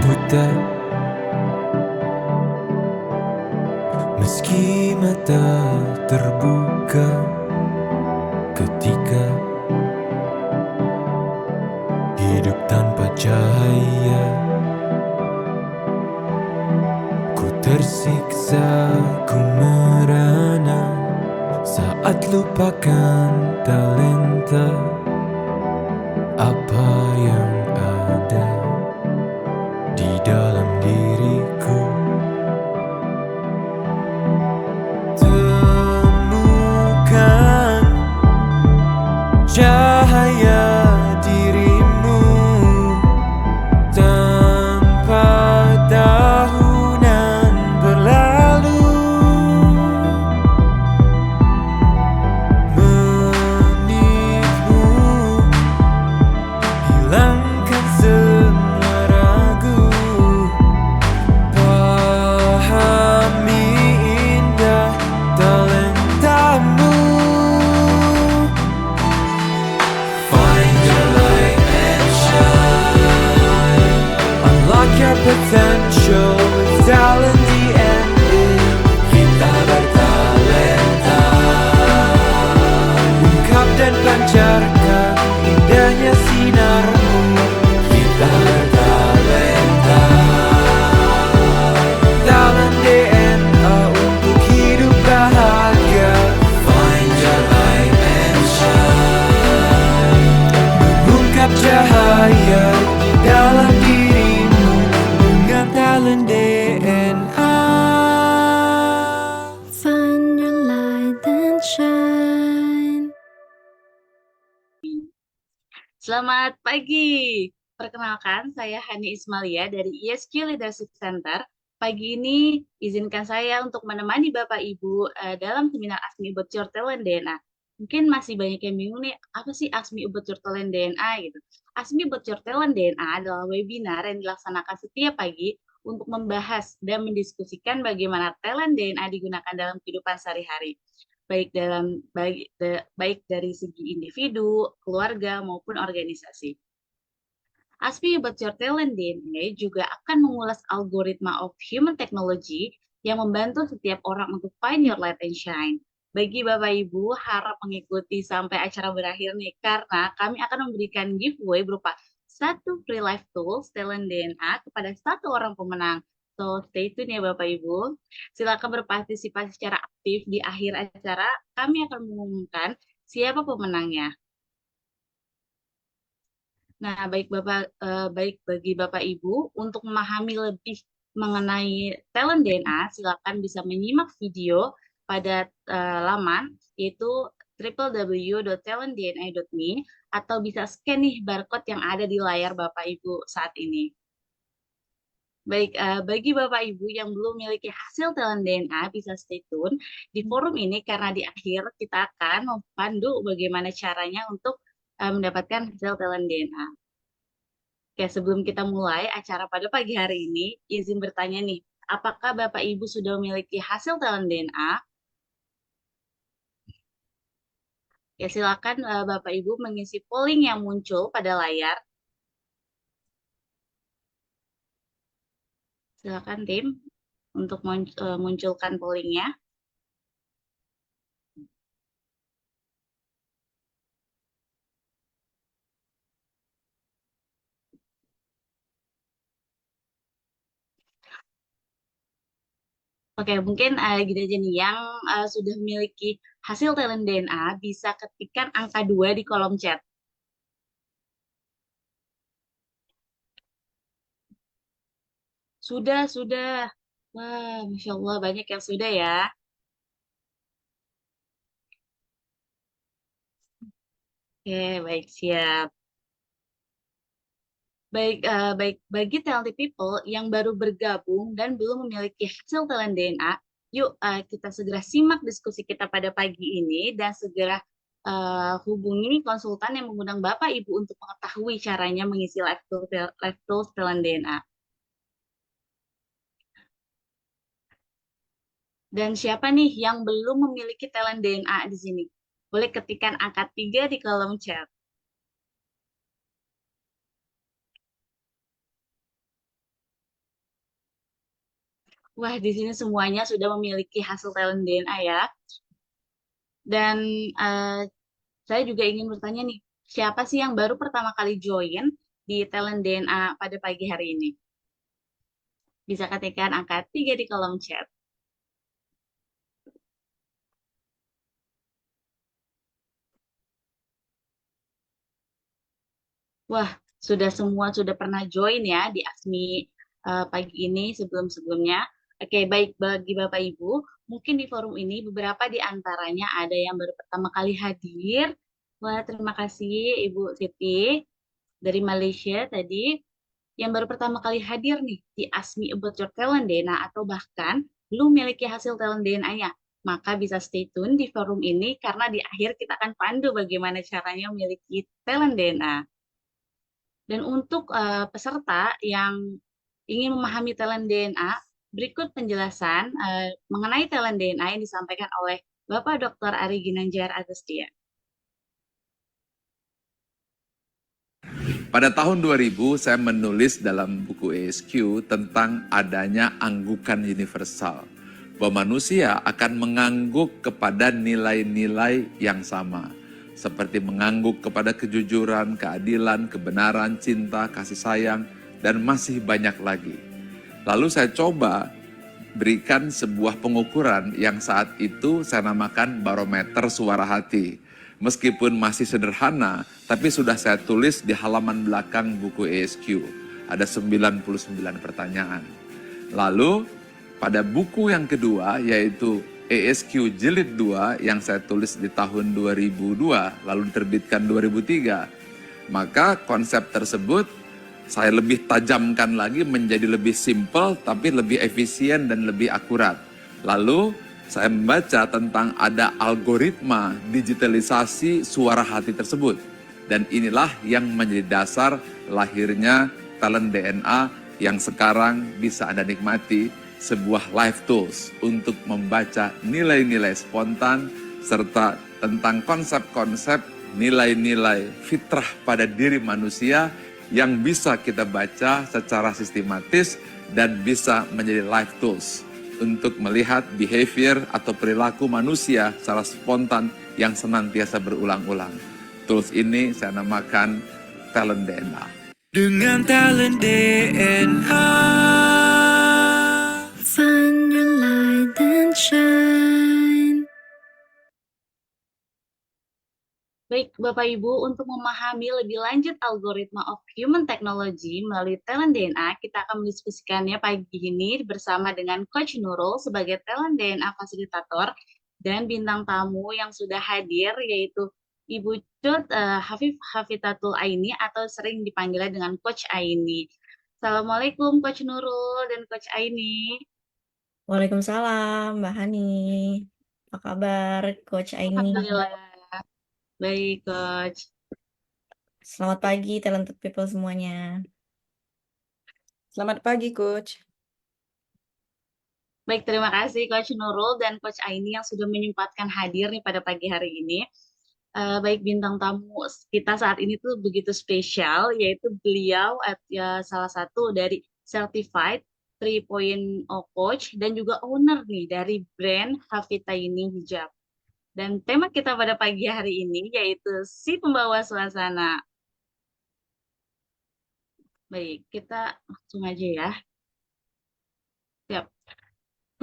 buta, meski mata terbuka ketika hidup tanpa cahaya. Ku tersiksa, ku merana saat lupakan talenta apa yang ada di dalam diriku. Temukan cahaya dirimu tanpa tahunan berlalu, menitmu hilangkan semua ragu, pahami indah talentamu. Find your light and shine, unlock your potential with talent DNA. Kita bertalenta, ungkap dan pancarkan indahnya sinarmu. Kita bertalenta, talent DNA untuk hidup bahagia. Find your light and shine, mengungkap cahaya di dalam dirimu dengan talent DNA. Find your light and shine. Selamat pagi. Perkenalkan, saya Hani Ismalia dari ESQ Leadership Center. Pagi ini izinkan saya untuk menemani Bapak Ibu dalam seminar ASMI About Your Talent DNA. Mungkin masih banyak yang bingung nih, apa sih ASMI About Your Talent DNA gitu. ASMI About Your Talent DNA adalah webinar yang dilaksanakan setiap pagi untuk membahas dan mendiskusikan bagaimana talent DNA digunakan dalam kehidupan sehari-hari, baik dari segi individu, keluarga, maupun organisasi. ASMI About Your Talent DNA juga akan mengulas algoritma of human technology yang membantu setiap orang untuk find your light and shine. Bagi Bapak Ibu, harap mengikuti sampai acara berakhir nih, karena kami akan memberikan giveaway berupa 1 free life tools talent DNA kepada 1 orang pemenang. So, stay tune ya Bapak Ibu. Silakan berpartisipasi secara aktif. Di akhir acara, kami akan mengumumkan siapa pemenangnya. Nah, baik bagi Bapak Ibu, untuk memahami lebih mengenai talent DNA, silakan bisa menyimak video pada laman yaitu www.talentdna.me atau bisa scan nih barcode yang ada di layar Bapak Ibu saat ini. Baik, bagi Bapak Ibu yang belum memiliki hasil talent DNA, bisa stay tune di forum ini karena di akhir kita akan memandu bagaimana caranya untuk mendapatkan hasil talent DNA. Oke, sebelum kita mulai acara pada pagi hari ini, izin bertanya nih, apakah Bapak Ibu sudah memiliki hasil talent DNA? Ya, silakan Bapak Ibu mengisi polling yang muncul pada layar. Silakan tim untuk munculkan pollingnya. Oke, mungkin gini aja nih, yang sudah memiliki hasil talent DNA bisa ketikkan angka 2 di kolom chat. Sudah. Wah, Masya Allah, banyak yang sudah ya. Oke, baik, siap. Baik, bagi talented people yang baru bergabung dan belum memiliki hasil talent DNA, yuk kita segera simak diskusi kita pada pagi ini dan segera hubungi konsultan yang mengundang Bapak Ibu untuk mengetahui caranya mengisi live tools talent DNA. Dan siapa nih yang belum memiliki talent DNA di sini? Boleh ketikkan angka 3 di kolom chat. Oke, Wah, di sini semuanya sudah memiliki hasil talent DNA ya. Dan eh, saya juga ingin bertanya nih, siapa sih yang baru pertama kali join di talent DNA pada pagi hari ini? Bisa ketikkan angka 3 di kolom chat. Wah, sudah pernah join ya di ASMI pagi ini sebelum-sebelumnya. Oke, baik bagi Bapak Ibu, mungkin di forum ini beberapa di antaranya ada yang baru pertama kali hadir. Wah, terima kasih Ibu Siti dari Malaysia tadi yang baru pertama kali hadir nih di ASMI About Your Talent DNA atau bahkan belum memiliki hasil talent DNA-nya. Maka bisa stay tune di forum ini karena di akhir kita akan pandu bagaimana caranya memiliki talent DNA. Dan untuk peserta yang ingin memahami talent DNA, berikut penjelasan mengenai talent DNA yang disampaikan oleh Bapak Dr. Ari Ginanjar Agustia. Pada tahun 2000, saya menulis dalam buku ESQ tentang adanya anggukan universal, bahwa manusia akan mengangguk kepada nilai-nilai yang sama, seperti mengangguk kepada kejujuran, keadilan, kebenaran, cinta, kasih sayang, dan masih banyak lagi. Lalu saya coba berikan sebuah pengukuran yang saat itu saya namakan barometer suara hati. Meskipun masih sederhana, tapi sudah saya tulis di halaman belakang buku ESQ. Ada 99 pertanyaan. Lalu pada buku yang kedua yaitu ESQ Jilid 2 yang saya tulis di tahun 2002 lalu diterbitkan 2003. Maka konsep tersebut saya lebih tajamkan lagi menjadi lebih simpel tapi lebih efisien dan lebih akurat. Lalu saya membaca tentang ada algoritma digitalisasi suara hati tersebut. Dan inilah yang menjadi dasar lahirnya talent DNA yang sekarang bisa Anda nikmati, sebuah live tools untuk membaca nilai-nilai spontan serta tentang konsep-konsep nilai-nilai fitrah pada diri manusia yang bisa kita baca secara sistematis dan bisa menjadi live tools untuk melihat behavior atau perilaku manusia secara spontan yang senantiasa berulang-ulang. Tools ini saya namakan talent DNA. Dengan talent DNA. Find your light and shine. Baik, Bapak Ibu, untuk memahami lebih lanjut algoritma of human technology melalui talent DNA, kita akan mendiskusikannya pagi ini bersama dengan Coach Nurul sebagai talent DNA fasilitator dan bintang tamu yang sudah hadir yaitu Ibu Cut Hafitatul Aini atau sering dipanggilnya dengan Coach Aini. Assalamualaikum Coach Nurul dan Coach Aini. Waalaikumsalam, Mbak Hani. Apa kabar, Coach Aini? Alhamdulillah. Baik, Coach. Selamat pagi, talented people semuanya. Selamat pagi, Coach. Baik, terima kasih Coach Nurul dan Coach Aini yang sudah menyempatkan hadir nih pada pagi hari ini. Baik, bintang tamu kita saat ini tuh begitu spesial, yaitu beliau ya, salah satu dari Certified 3.0 Coach dan juga owner nih dari brand Hafitaini Hijab. Dan tema kita pada pagi hari ini yaitu si pembawa suasana. Baik, kita langsung aja ya. Siap.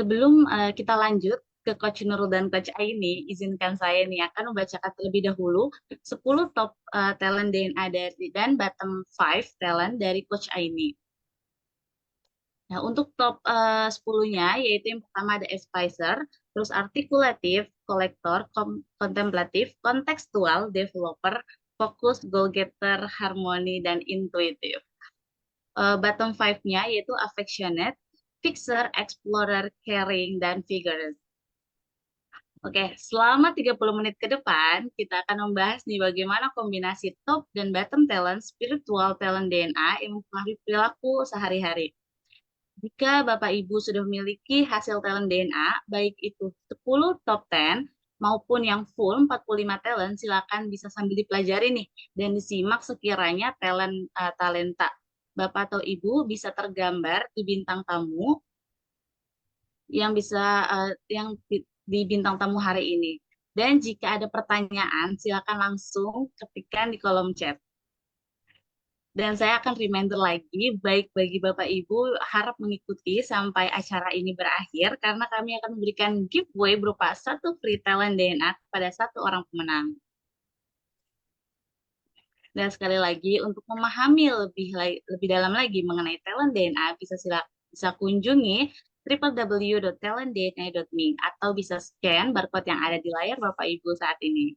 Sebelum kita lanjut ke Coach Nurul dan Coach Aini, izinkan saya nih akan membacakan terlebih dahulu 10 top talent DNA dan bottom 5 talent dari Coach Aini. Nah, untuk top 10-nya, yaitu yang pertama ada advisor, terus artikulatif, kolektor, kontemplatif, kontekstual, developer, fokus, goal-getter, harmoni, dan intuitif. Bottom 5-nya yaitu affectionate, fixer, explorer, caring, dan vigorous. Oke, selama 30 menit ke depan, kita akan membahas nih bagaimana kombinasi top dan bottom talent, spiritual talent DNA yang mempengaruhi perilaku sehari-hari. Jika Bapak Ibu sudah memiliki hasil talent DNA, baik itu 10 top 10 maupun yang full 45 talent, silakan bisa sambil dipelajari nih dan disimak sekiranya talenta Bapak atau Ibu bisa tergambar di bintang tamu yang bisa yang di bintang tamu hari ini. Dan jika ada pertanyaan, silakan langsung ketikkan di kolom chat. Dan saya akan reminder lagi, baik bagi Bapak Ibu, harap mengikuti sampai acara ini berakhir, karena kami akan memberikan giveaway berupa satu free talent DNA kepada satu orang pemenang. Dan sekali lagi, untuk memahami lebih dalam lagi mengenai talent DNA, bisa kunjungi www.talentdna.me atau bisa scan barcode yang ada di layar Bapak Ibu saat ini.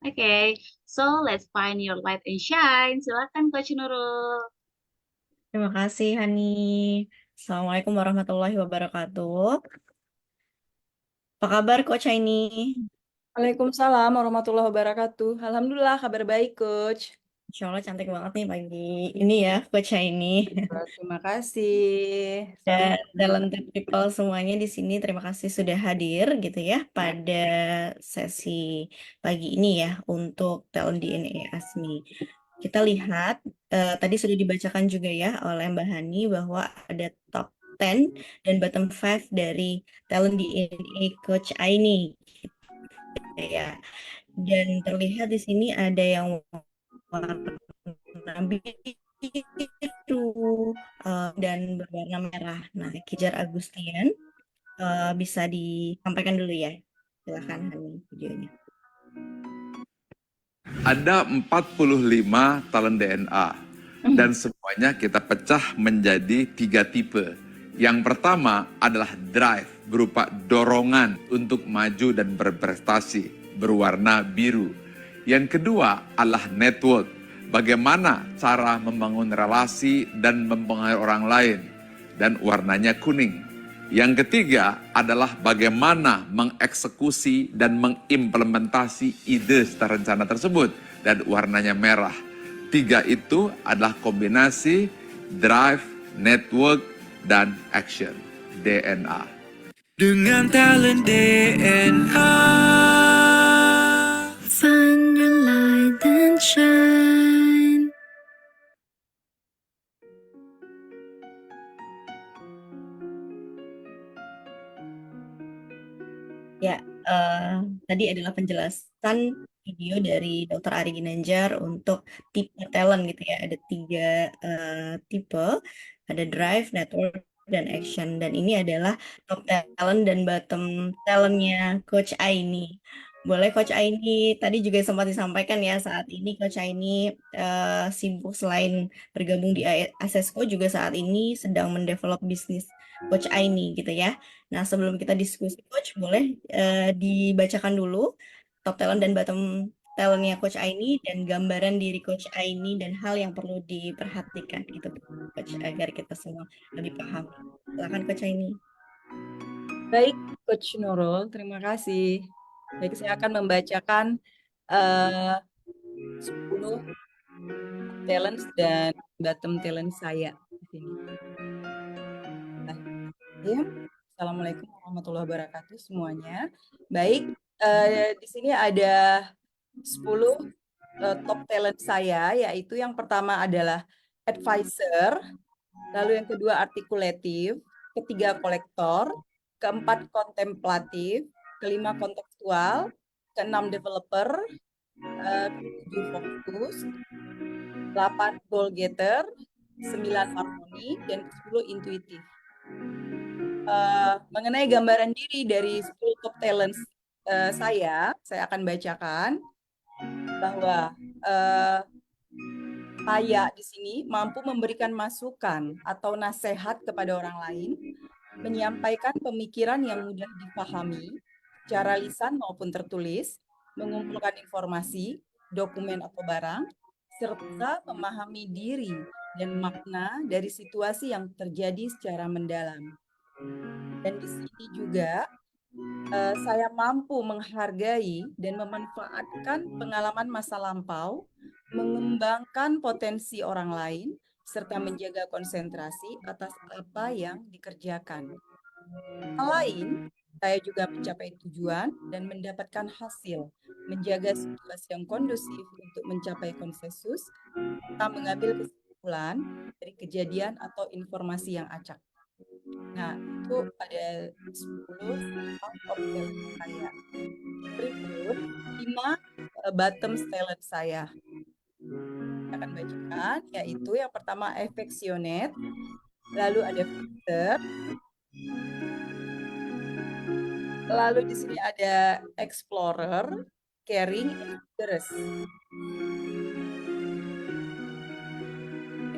Oke, so let's find your light and shine. Silakan Coach Nurul. Terima kasih, Hani. Assalamualaikum warahmatullahi wabarakatuh. Apa kabar, Coach Aini? Waalaikumsalam warahmatullahi wabarakatuh. Alhamdulillah, kabar baik, Coach. Insya Allah cantik banget nih pagi ini ya, Coach Aini. Terima kasih. Dan talented people semuanya di sini, terima kasih sudah hadir gitu ya pada sesi pagi ini ya untuk Talent DNA ASMI. Kita lihat tadi sudah dibacakan juga ya oleh Mbak Hani bahwa ada top 10 dan bottom 5 dari Talent DNA Coach Aini ya. Dan terlihat di sini ada yang warna biru dan berwarna merah. Nah, Kijar Agustian bisa disampaikan dulu ya. Silakan Hani videonya. Ada 45 talent DNA dan semuanya kita pecah menjadi 3 tipe. Yang pertama adalah drive, berupa dorongan untuk maju dan berprestasi, berwarna biru. Yang kedua adalah network, bagaimana cara membangun relasi dan mempengaruhi orang lain, dan warnanya kuning. Yang ketiga adalah bagaimana mengeksekusi dan mengimplementasi ide rencana tersebut, dan warnanya merah. 3 itu adalah kombinasi drive, network, dan action, DNA. Dengan talent DNA. Find your light and shine. Ya, tadi adalah penjelasan video dari Dr. Ari Ginanjar untuk tipe talent gitu ya. Ada 3 tipe, ada drive, network, dan action. Dan ini adalah top talent dan bottom talentnya Coach Aini. Boleh Coach Aini, tadi juga sempat disampaikan ya saat ini Coach Aini sibuk selain bergabung di Asesco juga saat ini sedang mendevelop bisnis Coach Aini gitu ya. Nah, sebelum kita diskusi Coach, boleh dibacakan dulu top talent dan bottom talentnya Coach Aini dan gambaran diri Coach Aini dan hal yang perlu diperhatikan gitu Coach agar kita semua lebih paham. Silakan Coach Aini. Baik, Coach Nurul, terima kasih. Baik, saya akan membacakan 10 talent dan bottom talent saya di sini. Ya, Assalamualaikum warahmatullahi wabarakatuh semuanya. Baik, di sini ada 10 top talent saya, yaitu yang pertama adalah advisor, lalu yang kedua artikulatif, ketiga kolektor, keempat kontemplatif, kelima kontekstual, keenam developer, ketujuh fokus, 8 goal getter, 9 harmoni, dan 10 intuitif. Mengenai gambaran diri dari 10 top talents saya akan bacakan bahwa saya di sini mampu memberikan masukan atau nasihat kepada orang lain, menyampaikan pemikiran yang mudah dipahami, secara lisan maupun tertulis, mengumpulkan informasi, dokumen atau barang, serta memahami diri dan makna dari situasi yang terjadi secara mendalam. Dan di sini juga saya mampu menghargai dan memanfaatkan pengalaman masa lampau, mengembangkan potensi orang lain, serta menjaga konsentrasi atas apa yang dikerjakan. Hal lain, saya juga mencapai tujuan dan mendapatkan hasil, menjaga situasi yang kondusif untuk mencapai konsensus, serta mengambil kesimpulan dari kejadian atau informasi yang acak. Nah, itu ada 10 top talent saya. Berikut 5 bottom talent saya. Saya akan bacakan, yaitu yang pertama affectionate, lalu ada filter, lalu di sini ada explorer, caring, and generous.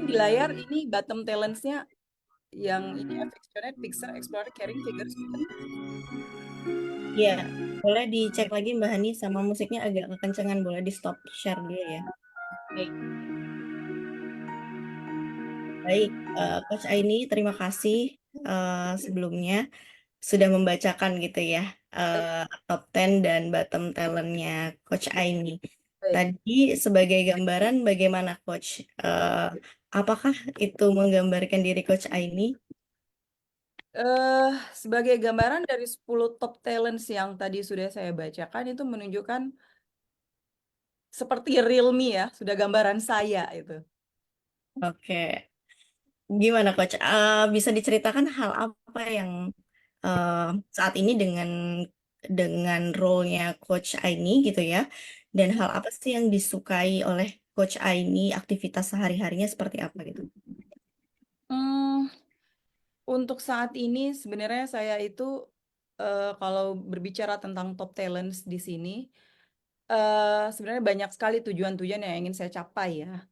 Di layar ini bottom talents-nya yang ini affectionate, fixer, explorer, caring, figures. Iya, boleh dicek lagi Mbak Hani sama musiknya agak kekencangan, boleh di stop share dulu ya. Baik. Baik, Coach Aini, terima kasih sebelumnya sudah membacakan gitu ya top 10 dan bottom talent-nya Coach Aini. Baik. Tadi sebagai gambaran bagaimana Coach? Apakah itu menggambarkan diri Coach Aini? Sebagai gambaran dari 10 top talents yang tadi sudah saya bacakan itu menunjukkan seperti real me ya, sudah gambaran saya itu. Oke, gimana Coach? Bisa diceritakan hal apa yang saat ini dengan role-nya Coach Aini gitu ya, dan hal apa sih yang disukai oleh Coach Aini, aktivitas sehari-harinya seperti apa gitu? Hmm, untuk saat ini sebenarnya saya itu kalau berbicara tentang top talents di sini, sebenarnya banyak sekali tujuan-tujuan yang ingin saya capai ya.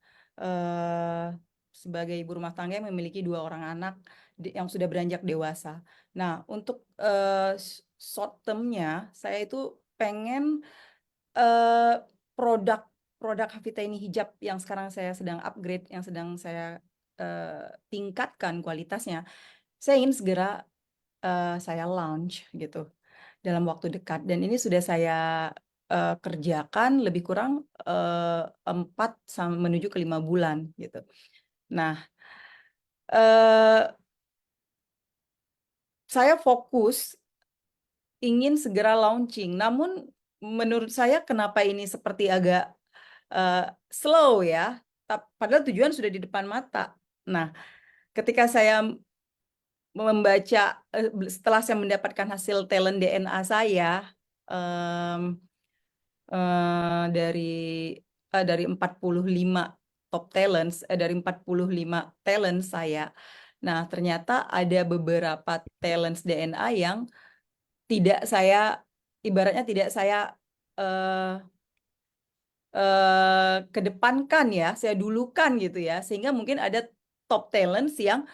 Sebagai ibu rumah tangga yang memiliki 2 orang anak yang sudah beranjak dewasa. Nah, untuk short term-nya, saya itu pengen produk Hafita ini hijab yang sekarang saya sedang upgrade, yang sedang saya tingkatkan kualitasnya, saya ingin segera saya launch gitu dalam waktu dekat. Dan ini sudah saya kerjakan lebih kurang 4 menuju ke 5 bulan gitu. Nah, saya fokus ingin segera launching. Namun menurut saya kenapa ini seperti agak slow ya, padahal tujuan sudah di depan mata. Nah, ketika saya membaca, setelah saya mendapatkan hasil talent DNA saya dari 45 top talents, dari 45 talent saya. Nah, ternyata ada beberapa talents DNA yang tidak saya, ibaratnya tidak saya kedepankan ya, saya dulukan gitu ya, sehingga mungkin ada top talents yang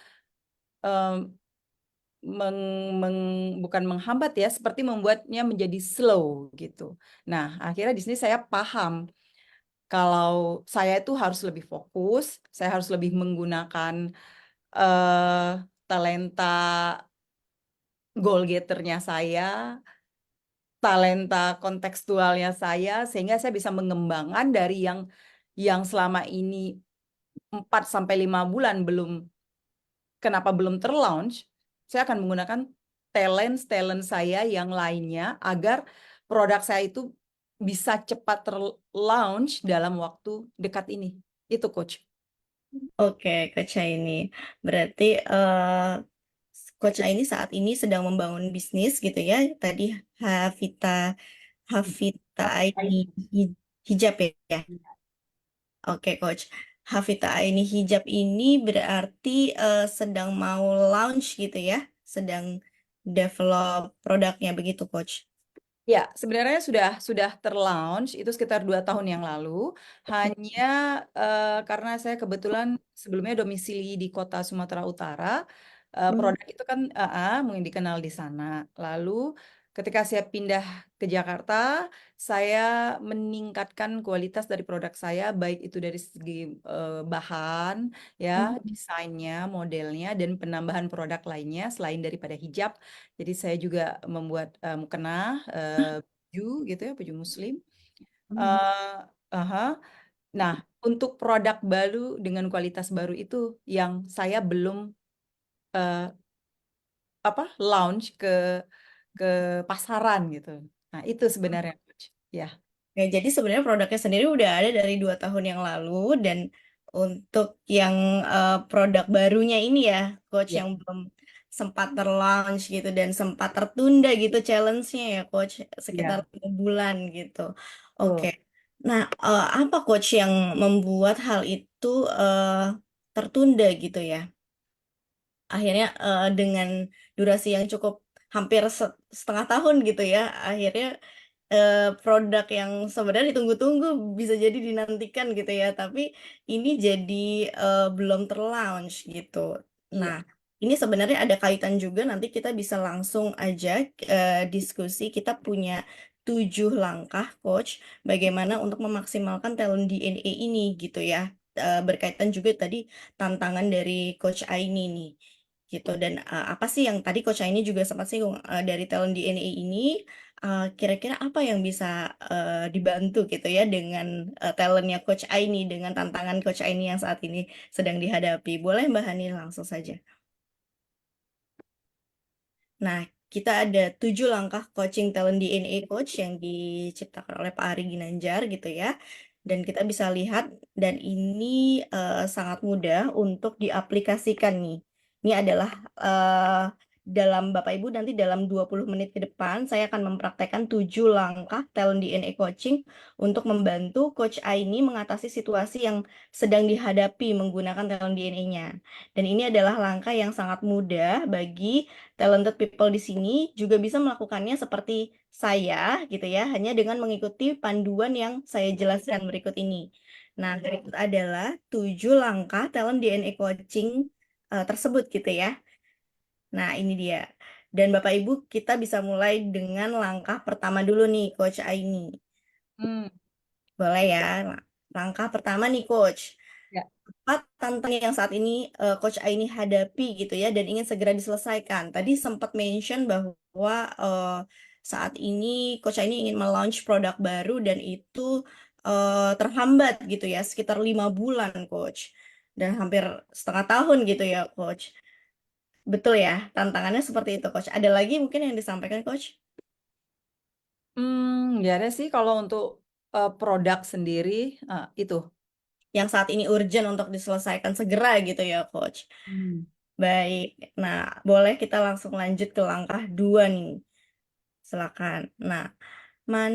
bukan menghambat ya, seperti membuatnya menjadi slow gitu. Nah, akhirnya di sini saya paham kalau saya itu harus lebih fokus, saya harus lebih menggunakan talenta goal getternya saya, talenta kontekstualnya saya, sehingga saya bisa mengembangkan dari yang selama ini 4-5 bulan kenapa belum terlaunch, saya akan menggunakan talent saya yang lainnya agar produk saya itu bisa cepat terlaunch dalam waktu dekat ini. Itu Coach. Oke, Coach Aini. Berarti Coach Aini saat ini sedang membangun bisnis gitu ya. Tadi Hafita Aini hijab ya. Oke, Coach. Hafita Aini hijab ini berarti sedang mau launch gitu ya, sedang develop produknya begitu, Coach. Ya, sebenarnya sudah terlaunch itu sekitar 2 tahun yang lalu. Hanya karena saya kebetulan sebelumnya domisili di kota Sumatera Utara, produk itu kan mungkin dikenal di sana. Lalu ketika saya pindah ke Jakarta, saya meningkatkan kualitas dari produk saya, baik itu dari segi bahan, ya, desainnya, modelnya, dan penambahan produk lainnya selain daripada hijab. Jadi saya juga membuat mukena, baju gitu ya, baju muslim. Nah, untuk produk baru dengan kualitas baru itu yang saya belum launch ke pasaran gitu. Nah, itu sebenarnya Coach. Ya. Ya, jadi sebenarnya produknya sendiri udah ada dari 2 tahun yang lalu, dan untuk yang produk barunya ini ya, Coach, Ya. yang belum sempat terlaunch gitu dan sempat tertunda gitu challenge-nya ya Coach sekitar Ya, 5 bulan gitu. Oke. betul. Nah, apa Coach yang membuat hal itu tertunda gitu ya? Akhirnya dengan durasi yang cukup hampir setengah tahun gitu ya, akhirnya produk yang sebenarnya ditunggu-tunggu bisa jadi dinantikan gitu ya, tapi ini jadi belum terlaunch gitu. Iya. Nah, ini sebenarnya ada kaitan juga, nanti kita bisa langsung aja diskusi. Kita punya 7 langkah Coach bagaimana untuk memaksimalkan talent DNA ini gitu ya. Berkaitan juga tadi tantangan dari Coach Aini nih gitu. Dan apa sih yang tadi Coach Aini juga sempat singgung dari talent DNA ini, kira-kira apa yang bisa dibantu gitu ya dengan talentnya Coach Aini, dengan tantangan Coach Aini yang saat ini sedang dihadapi. Boleh Mbak Hani langsung saja. Nah, kita ada 7 langkah coaching talent DNA coach yang diciptakan oleh Pak Ari Ginanjar gitu ya. Dan kita bisa lihat, dan ini sangat mudah untuk diaplikasikan nih. Ini adalah dalam Bapak Ibu nanti dalam 20 menit ke depan, saya akan mempraktekkan 7 langkah talent DNA coaching untuk membantu Coach Aini mengatasi situasi yang sedang dihadapi menggunakan talent DNA-nya. Dan ini adalah langkah yang sangat mudah bagi talented people di sini juga bisa melakukannya seperti saya gitu ya, hanya dengan mengikuti panduan yang saya jelaskan berikut ini. Nah, berikut adalah 7 langkah talent DNA coaching tersebut gitu ya. Nah, ini dia. Dan Bapak Ibu, kita bisa mulai dengan langkah pertama dulu nih, Coach Aini. Hmm, Boleh ya? Nah, langkah pertama nih, Coach. ya. Apa tantangan yang saat ini Coach Aini hadapi gitu ya dan ingin segera diselesaikan. Tadi sempat mention bahwa saat ini Coach Aini ingin melaunch produk baru dan itu terhambat gitu ya sekitar 5 bulan Coach dan hampir setengah tahun gitu ya Coach. Betul ya, tantangannya seperti itu Coach. Ada lagi mungkin yang disampaikan Coach? Ya ada sih kalau untuk produk sendiri itu. Yang saat ini urgent untuk diselesaikan segera gitu ya Coach. Hmm. Baik, nah boleh kita langsung lanjut ke langkah 2 nih. Silakan. Nah,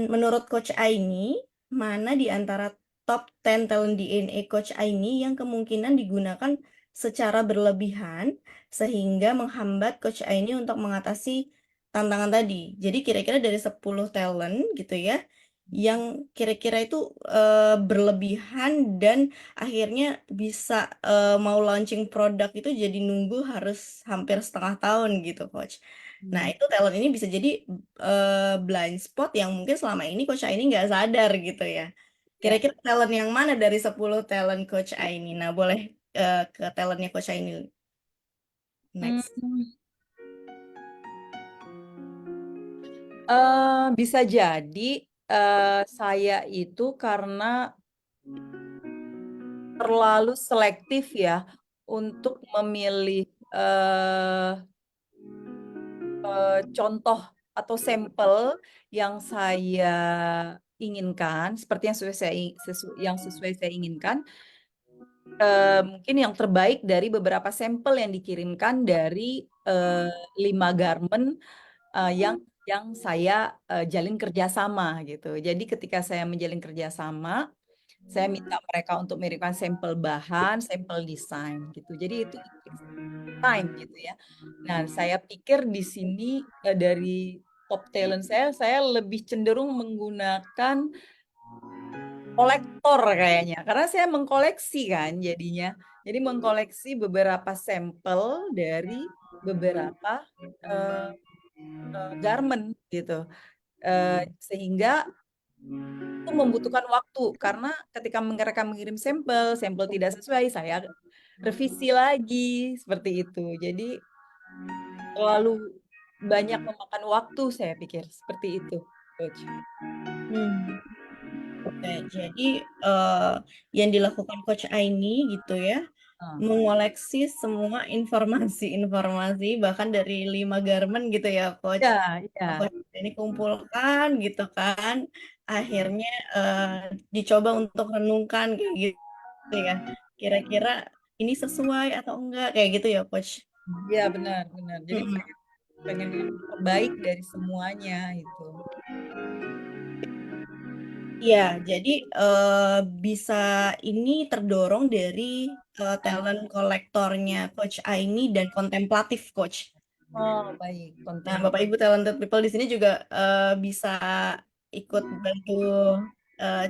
menurut Coach Aini, mana di antara top 10 talent DNA Coach Aini yang kemungkinan digunakan secara berlebihan sehingga menghambat Coach Aini untuk mengatasi tantangan tadi. Jadi kira-kira dari 10 talent gitu ya, yang kira-kira itu berlebihan dan akhirnya bisa mau launching produk itu jadi nunggu harus hampir setengah tahun gitu, Coach. Nah, Hmm. itu talent ini bisa jadi blind spot yang mungkin selama ini Coach Aini nggak sadar gitu ya. Ya. Kira-kira talent yang mana dari 10 talent Coach Aini? Nah, boleh ke talentnya Coach Aini Hmm. next. Bisa jadi saya itu karena terlalu selektif ya untuk memilih contoh atau sampel yang saya inginkan, seperti yang sesuai saya inginkan, mungkin yang terbaik dari beberapa sampel yang dikirimkan dari 5 garment yang saya jalin kerjasama gitu. Jadi ketika saya menjalin kerjasama, saya minta mereka untuk mengirimkan sampel bahan, sampel desain gitu. Jadi itu time gitu ya. Nah, saya pikir di sini dari top talent saya lebih cenderung menggunakan kolektor kayaknya, karena saya mengkoleksi kan jadinya. Jadi mengkoleksi beberapa sampel dari beberapa eh, garment gitu. Sehingga itu membutuhkan waktu karena ketika mereka mengirim sampel tidak sesuai, saya revisi lagi seperti itu. Jadi terlalu banyak memakan waktu, saya pikir seperti itu, Coach. Hmm. Oke, jadi yang dilakukan Coach Aini gitu ya, Ah, mengoleksi semua informasi-informasi bahkan dari 5 garment gitu ya, Coach. ya, ya, Coach ini kumpulkan gitu kan, akhirnya eh, dicoba untuk renungkan kayak gitu ya. Kira-kira ini sesuai atau enggak kayak gitu ya, Coach. Iya benar. Jadi Mm-mm. pengen yang terbaik dari semuanya itu. Iya, jadi bisa ini terdorong dari talent kolektornya Coach Aini dan kontemplatif Coach. Oh, baik. Nah, Konten. Bapak Ibu talented people di sini juga bisa ikut bantu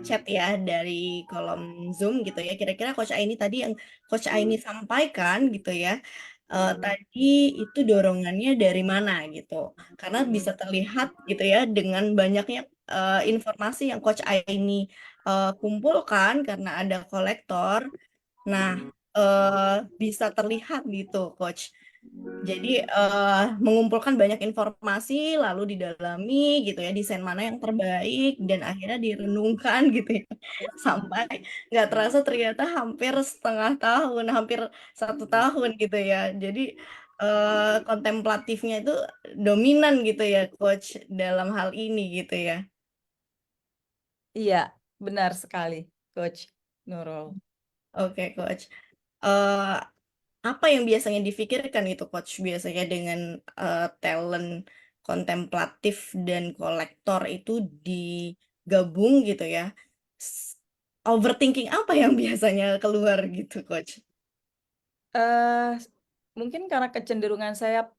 chat ya dari kolom Zoom gitu ya. Kira-kira Coach Aini tadi yang Coach Aini sampaikan gitu ya. Tadi itu dorongannya dari mana gitu. Karena bisa terlihat gitu ya dengan banyaknya informasi yang Coach Aini kumpulkan karena ada kolektor. Nah, bisa terlihat gitu, Coach. Jadi mengumpulkan banyak informasi, lalu didalami gitu ya, desain mana yang terbaik, dan akhirnya direnungkan gitu ya, sampai nggak terasa ternyata hampir setengah tahun, hampir 1 tahun gitu ya. Jadi kontemplatifnya itu dominan gitu ya, Coach, dalam hal ini gitu ya. Iya, benar sekali, Coach Nurul. Oke, Coach. Eh, apa yang biasanya difikirkan itu coach biasanya dengan talent kontemplatif dan kolektor itu digabung gitu ya. S- Overthinking apa yang biasanya keluar gitu coach? eh Mungkin karena kecenderungan saya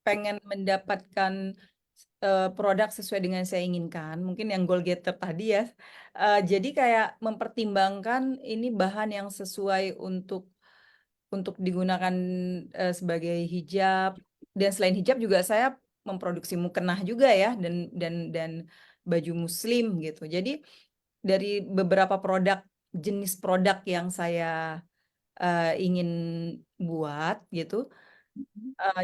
pengen mendapatkan produk sesuai dengan yang saya inginkan, mungkin yang goal getter tadi ya. Jadi kayak mempertimbangkan ini bahan yang sesuai untuk digunakan sebagai hijab, dan selain hijab juga saya memproduksi mukena juga ya, dan baju muslim gitu. Jadi dari beberapa jenis produk yang saya ingin buat gitu.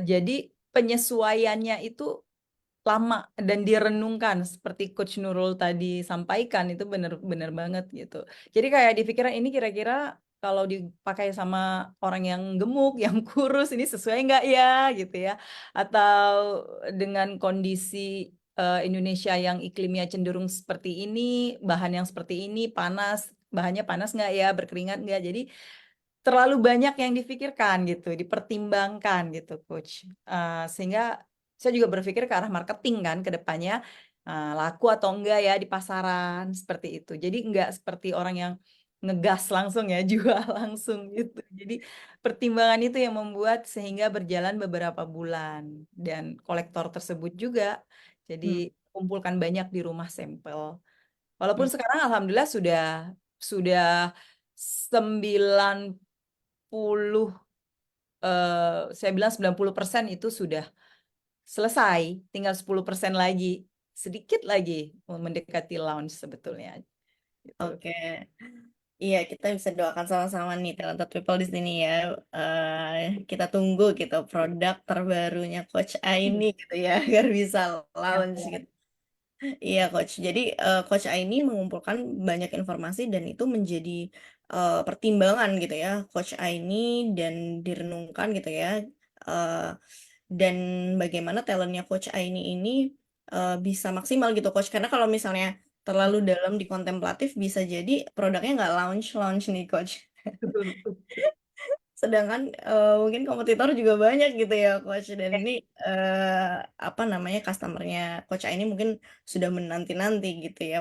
Jadi penyesuaiannya itu lama dan direnungkan seperti Coach Nurul tadi sampaikan, itu bener-bener banget gitu. Jadi kayak dipikirin ini kira-kira kalau dipakai sama orang yang gemuk, yang kurus, ini sesuai nggak ya gitu ya? Atau dengan kondisi Indonesia yang iklimnya cenderung seperti ini, bahan yang seperti ini, bahannya panas nggak ya, berkeringat nggak? Jadi terlalu banyak yang difikirkan gitu, dipertimbangkan gitu, Coach. Sehingga saya juga berpikir ke arah marketing kan ke depannya, laku atau enggak ya di pasaran seperti itu. Jadi enggak seperti orang yang ngegas langsung ya, jual langsung gitu. Jadi pertimbangan itu yang membuat sehingga berjalan beberapa bulan, dan kolektor tersebut juga jadi Hmm, kumpulkan banyak di rumah sampel. Walaupun hmm. sekarang alhamdulillah sudah 90, saya bilang 90% itu sudah selesai, tinggal 10% lagi, sedikit lagi mendekati launch sebetulnya gitu. Oke. Iya, kita bisa doakan sama-sama nih talented people di sini ya. Kita tunggu gitu produk terbarunya Coach Aini gitu ya, agar bisa launch Ya. gitu. Iya, Coach. Jadi, Coach Aini mengumpulkan banyak informasi dan itu menjadi pertimbangan gitu ya, Coach Aini dan direnungkan gitu ya. Eh, dan bagaimana talentnya Coach Aini ini bisa maksimal gitu, Coach. Karena kalau misalnya terlalu dalam di kontemplatif, bisa jadi produknya nggak launch-launch nih, Coach. Betul, betul. Sedangkan mungkin kompetitor juga banyak gitu ya coach dan ini apa namanya customernya coach ini mungkin sudah menanti-nanti gitu ya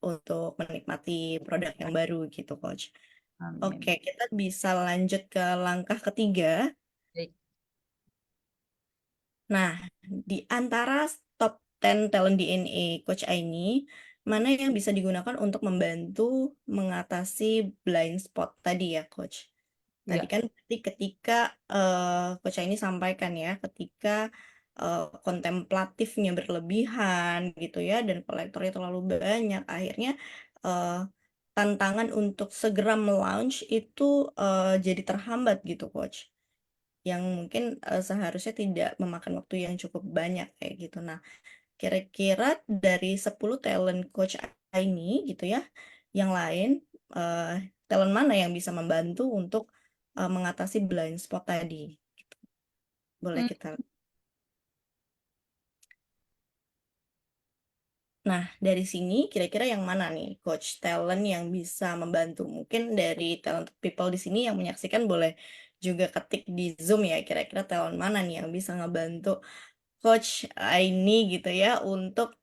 untuk menikmati produk yang baru gitu coach. Oke, Amin. kita bisa lanjut ke langkah ketiga. Baik. Nah, di antara top 10 talent DNA coach ini mana yang bisa digunakan untuk membantu mengatasi blind spot tadi ya coach? Tadi Ya. kan berarti ketika Coach ini sampaikan ya, ketika kontemplatifnya berlebihan gitu ya, dan kolektornya terlalu banyak, akhirnya eh, tantangan untuk segera melaunch itu jadi terhambat gitu, Coach. Yang mungkin seharusnya tidak memakan waktu yang cukup banyak kayak gitu. Nah, kira-kira dari 10 talent Coach ini gitu ya, yang lain eh, talent mana yang bisa membantu untuk mengatasi blind spot tadi? Boleh Hmm, kita. Nah, dari sini kira-kira yang mana nih, Coach, talent yang bisa membantu? Mungkin dari talent people di sini yang menyaksikan boleh juga ketik di Zoom ya, kira-kira talent mana nih yang bisa ngebantu Coach Aini gitu ya untuk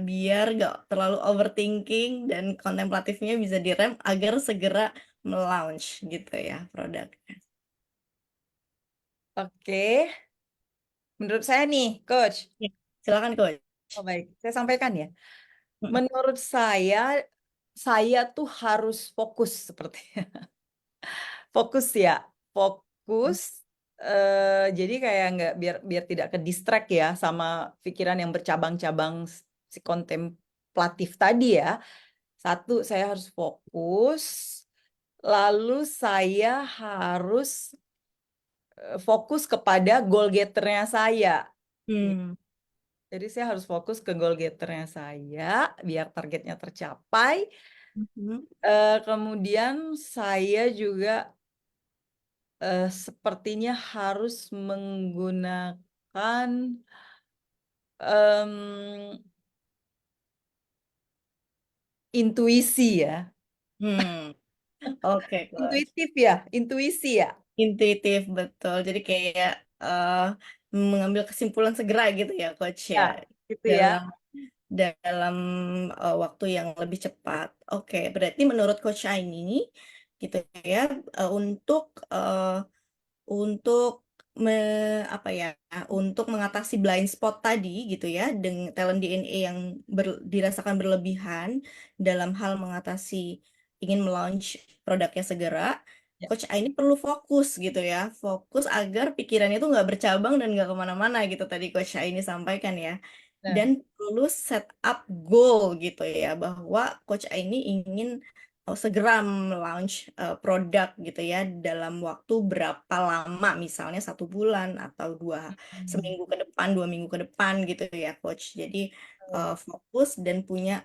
biar gak terlalu overthinking dan kontemplatifnya bisa direm agar segera melaunch gitu ya produknya. Oke, menurut saya nih, Coach. Ya, silakan Coach. Oh baik, saya sampaikan ya. Mm, Menurut saya tuh harus fokus sepertinya. Fokus ya, fokus. Jadi kayak nggak biar biar tidak ke distract ya sama pikiran yang bercabang-cabang si kontemplatif tadi ya. Satu, saya harus fokus. Lalu saya harus fokus kepada goal getternya saya. Hmm. Jadi saya harus fokus ke goal getternya saya biar targetnya tercapai. Mhm. Kemudian saya juga sepertinya harus menggunakan em, intuisi ya. Hmm. Oke, Coach. Intuitif ya, intuisi ya. Intuitif, betul. Jadi kayak mengambil kesimpulan segera gitu ya, Coach Ya, ya, gitu ya. dalam dalam waktu yang lebih cepat. Oke, berarti menurut Coach Aini gitu ya, untuk untuk apa ya, untuk mengatasi blind spot tadi gitu ya, dengan talent DNA yang dirasakan berlebihan dalam hal mengatasi ingin melaunch produknya segera, Ya. Coach Aini perlu fokus gitu ya, fokus agar pikirannya itu nggak bercabang dan nggak kemana-mana gitu tadi Coach Aini sampaikan ya. Nah, Dan perlu set up goal gitu ya, bahwa Coach Aini ingin segera launch produk gitu ya dalam waktu berapa lama, misalnya 1 bulan atau seminggu ke depan, 2 minggu ke depan gitu ya, Coach. Jadi fokus dan punya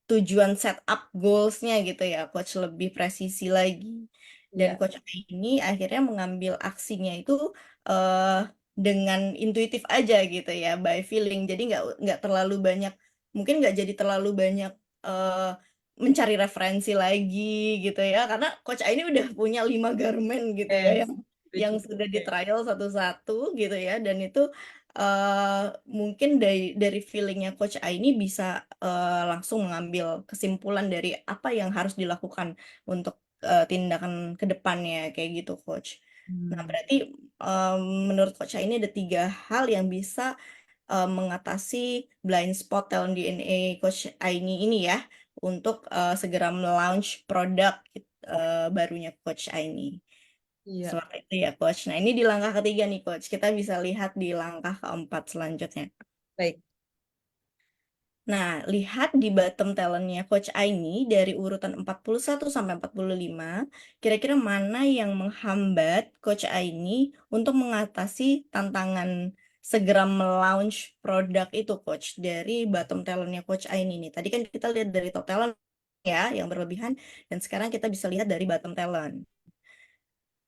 tujuan setup goalsnya gitu ya, Coach, lebih presisi lagi. Dan ya. Coach ini akhirnya mengambil aksinya itu eh, dengan intuitif aja gitu ya, by feeling. Jadi nggak terlalu banyak, mungkin nggak jadi terlalu banyak eh, mencari referensi lagi gitu ya, karena Coach ini udah punya 5 garmen gitu ya yang sudah di trial satu-satu gitu ya, dan itu eh, mungkin dari feelingnya Coach ini bisa langsung mengambil kesimpulan dari apa yang harus dilakukan untuk tindakan ke depannya kayak gitu, Coach. Nah, Hmm. berarti em, menurut Coach ini ada 3 hal yang bisa mengatasi blind spot talent DNA Coach Aini ini ya, untuk segera melaunch produk barunya Coach Aini. Iya, Seperti itu ya, Coach. Nah, ini di langkah ketiga nih, Coach. Kita bisa lihat di langkah keempat selanjutnya. baik. Nah, lihat di bottom talentnya Coach Aini dari urutan 41 sampai 45, kira-kira mana yang menghambat Coach Aini untuk mengatasi tantangan segera melaunch produk itu, Coach, dari bottom talentnya Coach Aini nih. Tadi kan kita lihat dari top talent ya, yang berlebihan, dan sekarang kita bisa lihat dari bottom talent.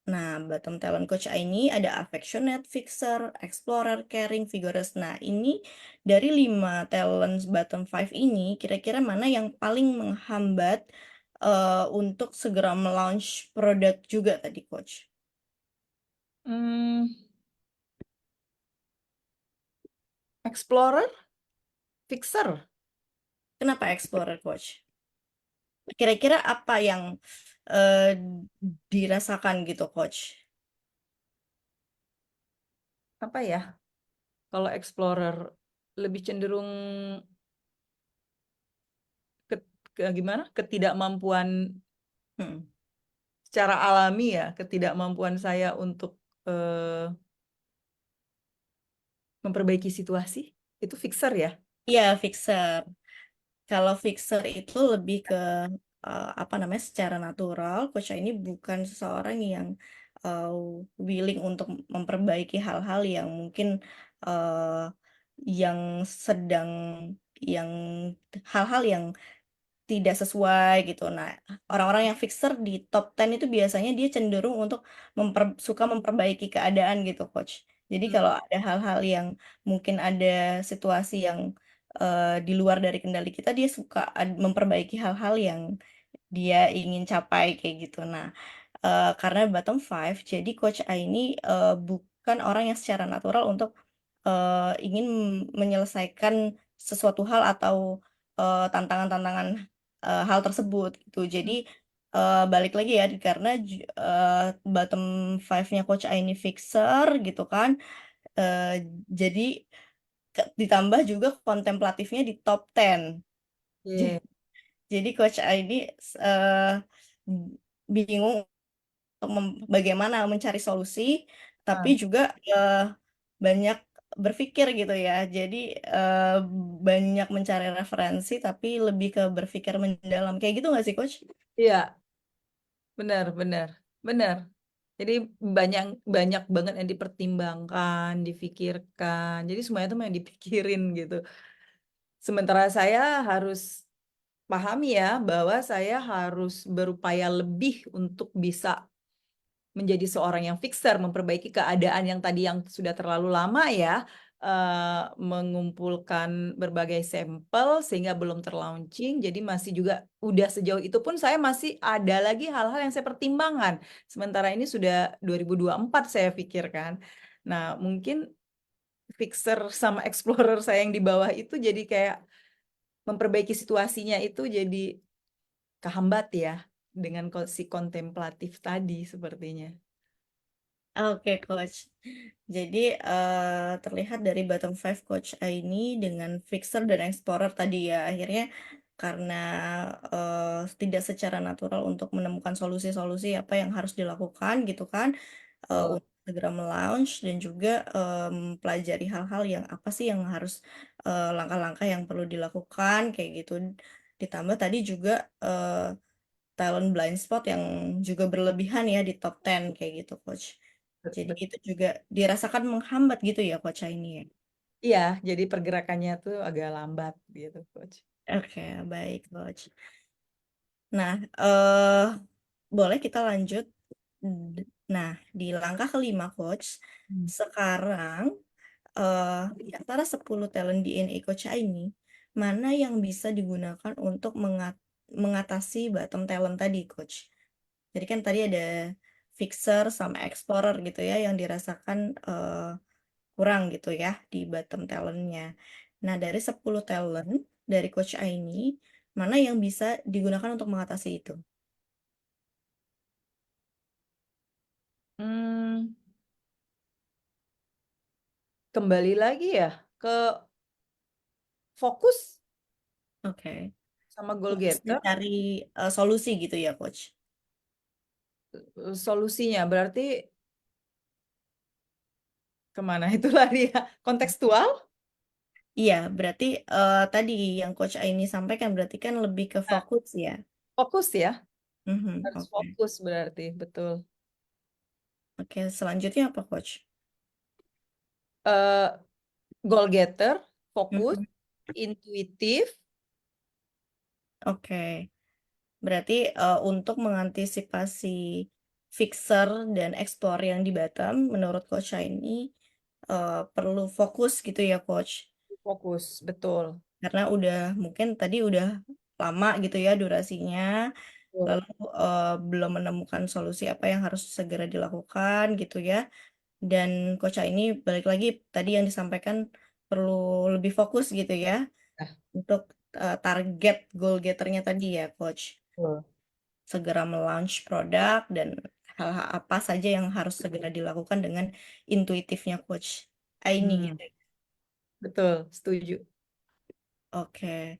Nah, bottom talent coach ini ada affectionate, fixer, explorer, caring, vigorous. Nah, ini dari 5 talent bottom 5 ini, kira-kira mana yang paling menghambat untuk segera melaunch produk juga tadi, coach? Hmm, Explorer, Fixer. Kenapa explorer, coach? Kira-kira apa yang eh, dirasakan gitu, coach? Apa ya? Kalau Explorer lebih cenderung ke, gimana? Ketidakmampuan Hmm. secara alami ya, ketidakmampuan saya untuk eh, memperbaiki situasi. Itu Fixer ya? Iya, fixer. Kalau fixer itu lebih ke apa namanya, secara natural, coach ini bukan seseorang yang uh, willing untuk memperbaiki hal-hal yang mungkin uh, yang sedang yang hal-hal yang tidak sesuai gitu. Nah, orang-orang yang fixer di top 10 itu biasanya dia cenderung untuk suka memperbaiki keadaan gitu, coach. Jadi Hmm. kalau ada hal-hal yang mungkin ada situasi yang di luar dari kendali kita, dia suka memperbaiki hal-hal yang dia ingin capai kayak gitu. Nah, karena bottom five, jadi Coach A ini bukan orang yang secara natural untuk ingin menyelesaikan sesuatu hal atau tantangan-tantangan hal tersebut gitu. Jadi balik lagi ya, karena bottom five-nya Coach A ini fixer gitu kan. Jadi ditambah juga kontemplatifnya di top 10. Iya. Jadi Coach A ini eh, bingung untuk bagaimana mencari solusi, tapi Ah, juga banyak berpikir gitu ya. Jadi banyak mencari referensi, tapi lebih ke berpikir mendalam. Kayak gitu nggak sih, Coach? iya, benar, benar, benar. Jadi banyak banyak banget yang dipertimbangkan, difikirkan. Jadi semuanya itu yang dipikirin gitu. Sementara saya harus pahami ya bahwa saya harus berupaya lebih untuk bisa menjadi seorang yang fixer, memperbaiki keadaan yang tadi yang sudah terlalu lama ya, mengumpulkan berbagai sampel sehingga belum terlaunching. Jadi masih juga udah sejauh itu pun saya masih ada lagi hal-hal yang saya pertimbangkan. Sementara ini sudah 2024 saya pikirkan. Nah, mungkin fixer sama explorer saya yang di bawah itu jadi kayak memperbaiki situasinya itu jadi kehambat ya dengan si kontemplatif tadi sepertinya. Oke, Coach. Jadi terlihat dari bottom five Coach A ini dengan fixer dan explorer tadi ya, akhirnya karena tidak secara natural untuk menemukan solusi-solusi apa yang harus dilakukan gitu kan, Betul. untuk segera melaunch dan juga mempelajari hal-hal yang apa sih yang harus langkah-langkah yang perlu dilakukan kayak gitu. Ditambah tadi juga talent blind spot yang juga berlebihan ya di top 10 kayak gitu, Coach. Jadi itu juga dirasakan menghambat gitu ya, Coach ini ya. Iya, jadi pergerakannya tuh agak lambat gitu, Coach. Oke, baik, Coach. Nah, boleh kita lanjut. Nah, di langkah kelima, Coach, Hmm. sekarang di antara 10 talent DNA Coach ini, mana yang bisa digunakan untuk mengatasi bottom talent tadi, Coach? Jadi kan tadi ada fixer sama explorer gitu ya yang dirasakan kurang gitu ya di bottom talentnya. Nah, dari 10 talent dari Coach A ini, mana yang bisa digunakan untuk mengatasi itu? Hmm, kembali lagi ya ke fokus Oke. sama goal Fokus getter. mencari solusi gitu ya, Coach? Solusinya berarti kemana itu lari ya? Kontekstual? Iya, berarti tadi yang Coach A ini sampaikan berarti kan lebih ke Nah, fokus ya. fokus ya, Mhm, harus oke. fokus berarti, betul. Oke, selanjutnya apa, Coach? Eh, Goal getter, fokus, Mhm, intuitif. oke. Berarti untuk mengantisipasi fixer dan explore yang di Batam, menurut Coach ini perlu fokus gitu ya, Coach. Fokus, betul. Karena udah mungkin tadi udah lama gitu ya durasinya, Betul. lalu belum menemukan solusi apa yang harus segera dilakukan gitu ya. Dan Coach ini balik lagi tadi yang disampaikan perlu lebih fokus gitu ya Nah, untuk target goal getternya tadi ya, Coach. betul. Segera melaunch produk dan hal-hal apa saja yang harus segera dilakukan dengan intuitifnya Coach Aini Hmm, gitu. betul, setuju. Oke,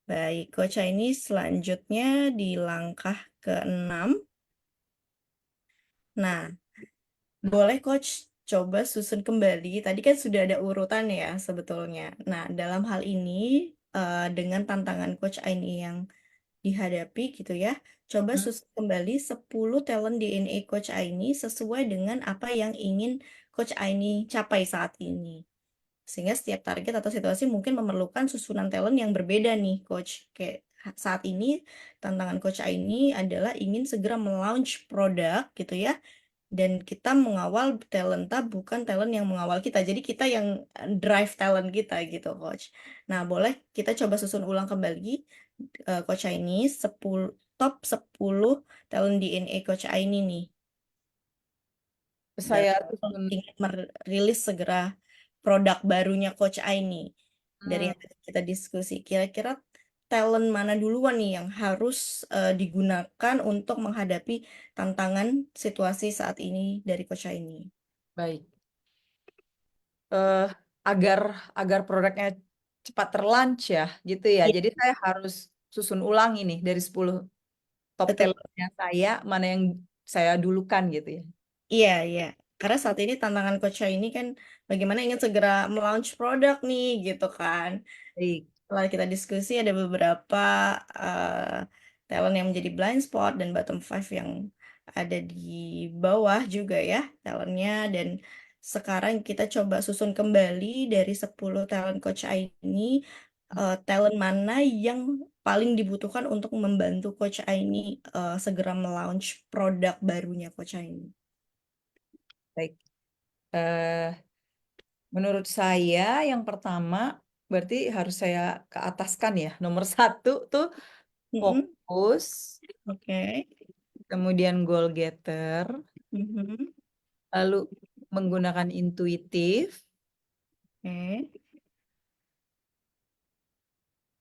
baik. Coach Aini selanjutnya di langkah ke-6. Nah, boleh Coach coba susun kembali. Tadi kan sudah ada urutan ya sebetulnya. Nah, dalam hal ini dengan tantangan Coach Aini yang dihadapi gitu ya. Coba Hmm. susun kembali 10 talent DNA Coach Aini sesuai dengan apa yang ingin Coach Aini capai saat ini. Sehingga setiap target atau situasi mungkin memerlukan susunan talent yang berbeda nih, Coach. Kayak saat ini tantangan Coach Aini adalah ingin segera melaunch produk gitu ya Dan kita mengawal talenta bukan talent yang mengawal kita. Jadi kita yang drive talent kita gitu, Coach. Nah, boleh kita coba susun ulang kembali Coach Aini 10 top 10 talent DNA Coach Aini nih. Saya Dalam susun ingin merilis segera produk barunya Coach Aini. Dari yang tadi kita diskusi, kira-kira talent mana duluan nih yang harus digunakan untuk menghadapi tantangan situasi saat ini dari Coach Aini? baik. Agar produknya cepat terlaunch ya, gitu ya. Iya, Jadi saya harus susun ulang ini dari 10 top betul. talentnya saya, mana yang saya dulukan gitu ya. Iya, iya. Karena saat ini tantangan Coach ini kan bagaimana ingin segera melaunch produk nih gitu kan. Baik. Setelah kita diskusi ada beberapa talent yang menjadi blind spot dan bottom five yang ada di bawah juga ya talentnya, dan sekarang kita coba susun kembali dari 10 talent Coach ini talent mana yang paling dibutuhkan untuk membantu Coach Aini segera melaunch produk barunya Coach Aini. Baik. Eh, Menurut saya yang pertama berarti harus saya ke ataskan ya. Nomor 1 tuh Mm-mm. fokus, Oke. kemudian goal getter, Mhm. lalu menggunakan intuitif, Oke.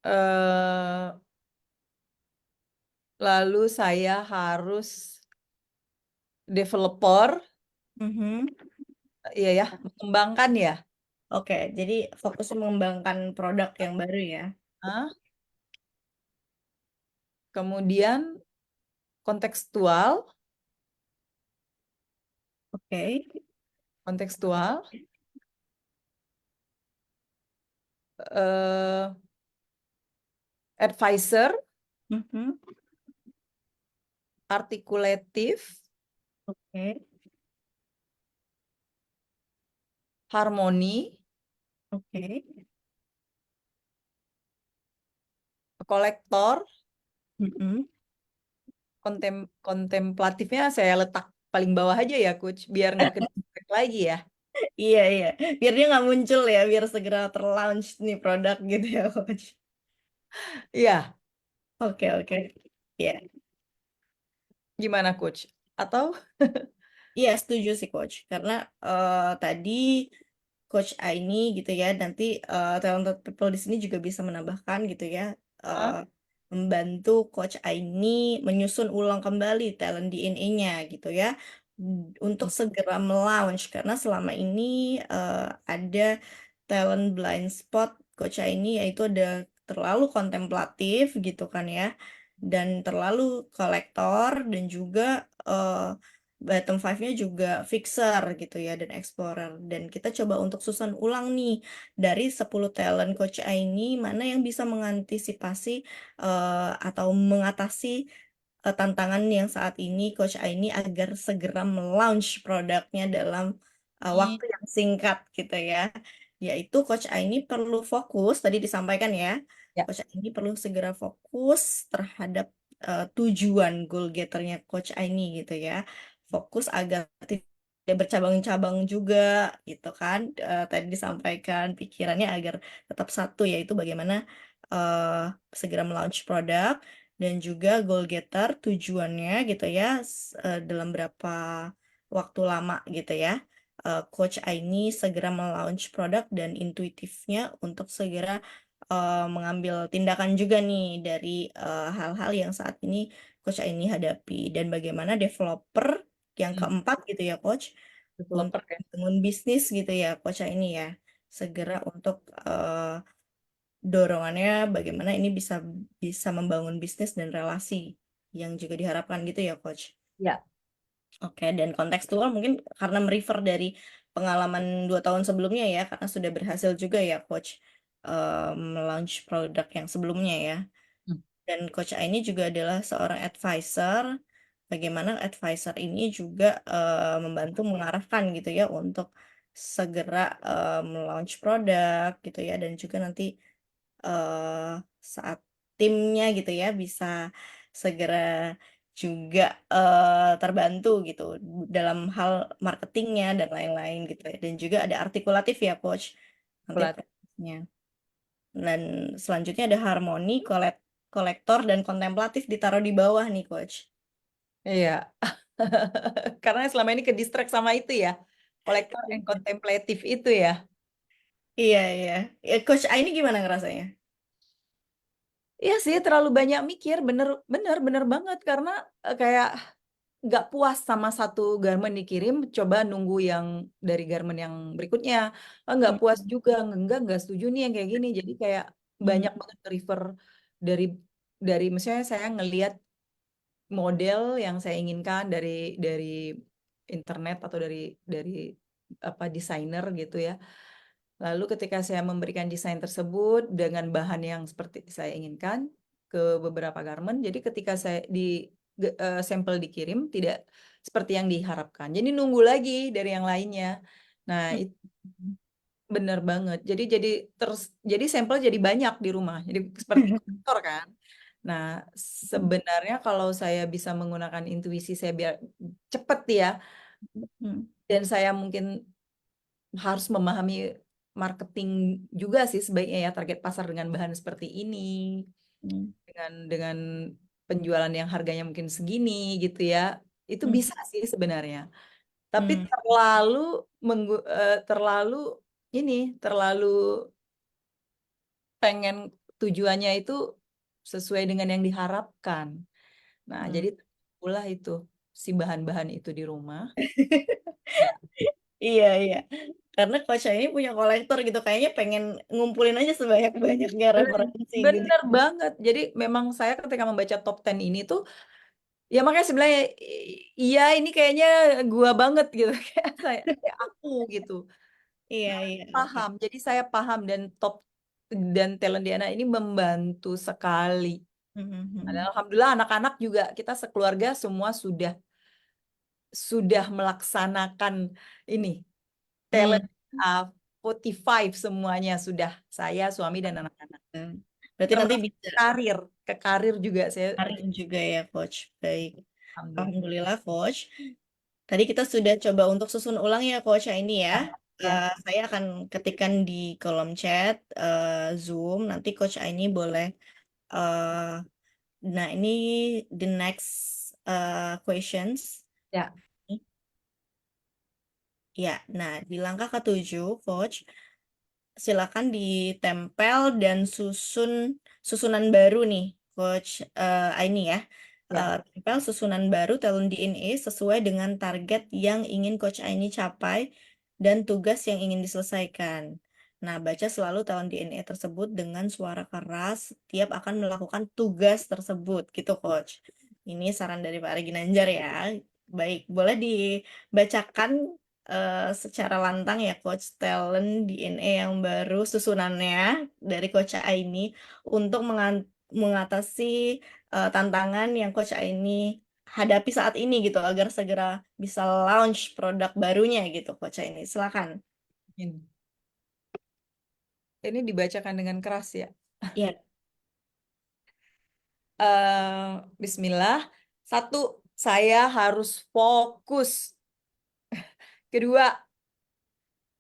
eh, lalu saya harus developer, Mhm. iya ya, mengembangkan ya. Oke, jadi fokus mengembangkan produk yang baru ya. Hah? Kemudian kontekstual, Oke. kontekstual, eh, advisor, Mhm. artikulatif, Oke. harmoni, Oke. kolektor, Mhm. kontemplatifnya saya letak paling bawah aja ya, Coach, biar nggak ke distract lagi ya. Iya, iya. Biar dia nggak muncul ya, biar segera terlaunch nih produk gitu ya, Coach. Iya, Oke, oke. Iya. gimana, Coach? Atau Iya, setuju sih Coach. Karena tadi Coach Aini gitu ya, nanti talented people di sini juga bisa menambahkan gitu ya, Hah? membantu Coach Aini menyusun ulang kembali talent DNA-nya gitu ya, untuk segera melaunch. Karena selama ini ada talent blind spot Coach Aini, yaitu ada terlalu kontemplatif gitu kan ya, dan terlalu kolektor, dan juga bottom five-nya juga fixer gitu ya dan explorer. Dan kita coba untuk susun ulang nih dari 10 talent Coach ini mana yang bisa mengantisipasi atau mengatasi tantangan yang saat ini Coach Aini agar segera melaunch produknya dalam waktu yang singkat gitu ya. Yaitu Coach Aini perlu fokus, tadi disampaikan ya, Ya, Coach Aini perlu segera fokus terhadap tujuan goal getternya Coach Aini gitu ya. Fokus agar tidak bercabang-cabang juga gitu kan. Tadi disampaikan pikirannya agar tetap satu, yaitu bagaimana segera melaunch produk, dan juga goal getter tujuannya gitu ya, dalam berapa waktu lama gitu ya. Coach Aini segera melaunch produk, dan intuitifnya untuk segera mengambil tindakan juga nih dari hal-hal yang saat ini Coach Aini hadapi, dan bagaimana developer yang keempat gitu ya Coach, untuk developer ya. bangun bisnis gitu ya Coach Aini ya, segera untuk dorongannya bagaimana ini bisa bisa membangun bisnis dan relasi yang juga diharapkan gitu ya Coach. Ya, Oke, dan kontekstual mungkin karena merefer dari pengalaman 2 tahun sebelumnya ya, karena sudah berhasil juga ya Coach launch produk yang sebelumnya ya. hmm, Dan Coach ini juga adalah seorang advisor. Bagaimana advisor ini juga membantu mengarahkan gitu ya untuk segera melaunch produk gitu ya, dan juga nanti saat timnya gitu ya bisa segera juga terbantu gitu dalam hal marketingnya dan lain-lain gitu ya. Dan juga ada artikulatif ya Coach nanti Pelat- prosesnya. Dan selanjutnya ada harmoni, kolektor, dan kontemplatif ditaruh di bawah nih Coach. Iya. Karena selama ini ke distract sama itu ya. Kolektor and kontemplatif itu ya. Iya, iya. Ya, Coach Aini gimana ngerasanya? Iya sih, terlalu banyak mikir, bener banget karena kayak nggak puas sama satu garment dikirim, coba nunggu yang dari garment yang berikutnya. Nggak Hmm. puas juga, nggak setuju nih yang kayak gini. Jadi kayak banyak banget refer dari misalnya saya ngelihat model yang saya inginkan dari internet atau dari apa desainer gitu ya. Lalu ketika saya memberikan desain tersebut dengan bahan yang seperti saya inginkan ke beberapa garment, jadi ketika saya sampel dikirim tidak seperti yang diharapkan. Jadi nunggu lagi dari yang lainnya. Nah, itu benar banget. Jadi sampel jadi banyak di rumah. Jadi seperti kolektor kan. Nah, sebenarnya kalau saya bisa menggunakan intuisi saya biar cepet ya, dan saya mungkin harus memahami marketing juga sih sebaiknya ya, target pasar dengan bahan seperti ini, dengan penjualan yang harganya mungkin segini gitu ya, itu bisa sih sebenarnya. Tapi terlalu pengen tujuannya itu sesuai dengan yang diharapkan. Nah, jadi pula itu si bahan-bahan itu di rumah. Ya, Iya, iya. Karena Coach ini punya kolektor gitu, kayaknya pengen ngumpulin aja sebanyak-banyaknya referensi gitu. bener banget. Jadi memang saya ketika membaca top 10 ini tuh, ya makanya sebenarnya iya ini kayaknya gua banget gitu. Kayak aku gitu. Iya, iya. Oke. Paham. Jadi saya paham dan Talentiana ini membantu sekali. Dan alhamdulillah anak-anak juga kita sekeluarga semua sudah melaksanakan ini talent 45 semuanya sudah, saya, suami dan anak-anak. Berarti nanti Termasuk bisa ke karir juga saya. karir juga ya Coach. Baik. Alhamdulillah. Alhamdulillah Coach. Tadi kita sudah coba untuk susun ulang ya Coach ini ya. Ya. Saya akan ketikkan di kolom chat Zoom. Nanti Coach ini boleh. Nah ini the next questions. Ya. Ya, nah di langkah ke-7 Coach, silakan ditempel dan susunan baru nih Coach Aini ya. Ya. Tempel susunan baru talent DNA sesuai dengan target yang ingin Coach Aini capai dan tugas yang ingin diselesaikan. Nah, baca selalu talent DNA tersebut dengan suara keras setiap akan melakukan tugas tersebut gitu Coach. Ini saran dari Pak Regi Nanjar ya. Baik, boleh dibacakan secara lantang ya Coach talent DNA yang baru susunannya dari Coach Aini untuk mengatasi tantangan yang Coach Aini hadapi saat ini gitu agar segera bisa launch produk barunya gitu Coach Aini. Silakan. Ini dibacakan dengan keras ya. Iya. Bismillah. 1, saya harus fokus. Kedua,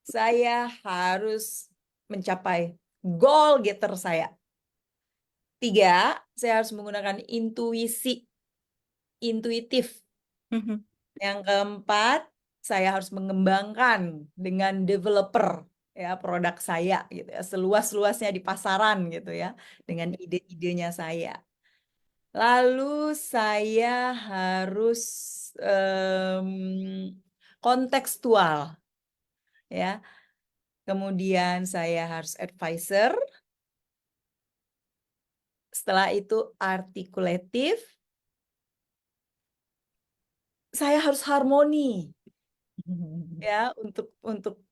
saya harus mencapai goal getter saya. 3, saya harus menggunakan intuitif. Yang keempat, saya harus mengembangkan dengan developer ya produk saya gitu ya, seluas-luasnya di pasaran gitu ya, dengan ide-idenya saya. Lalu saya harus kontekstual ya. Kemudian saya harus advisor. Setelah itu artikulatif. Saya harus harmoni. Ya, untuk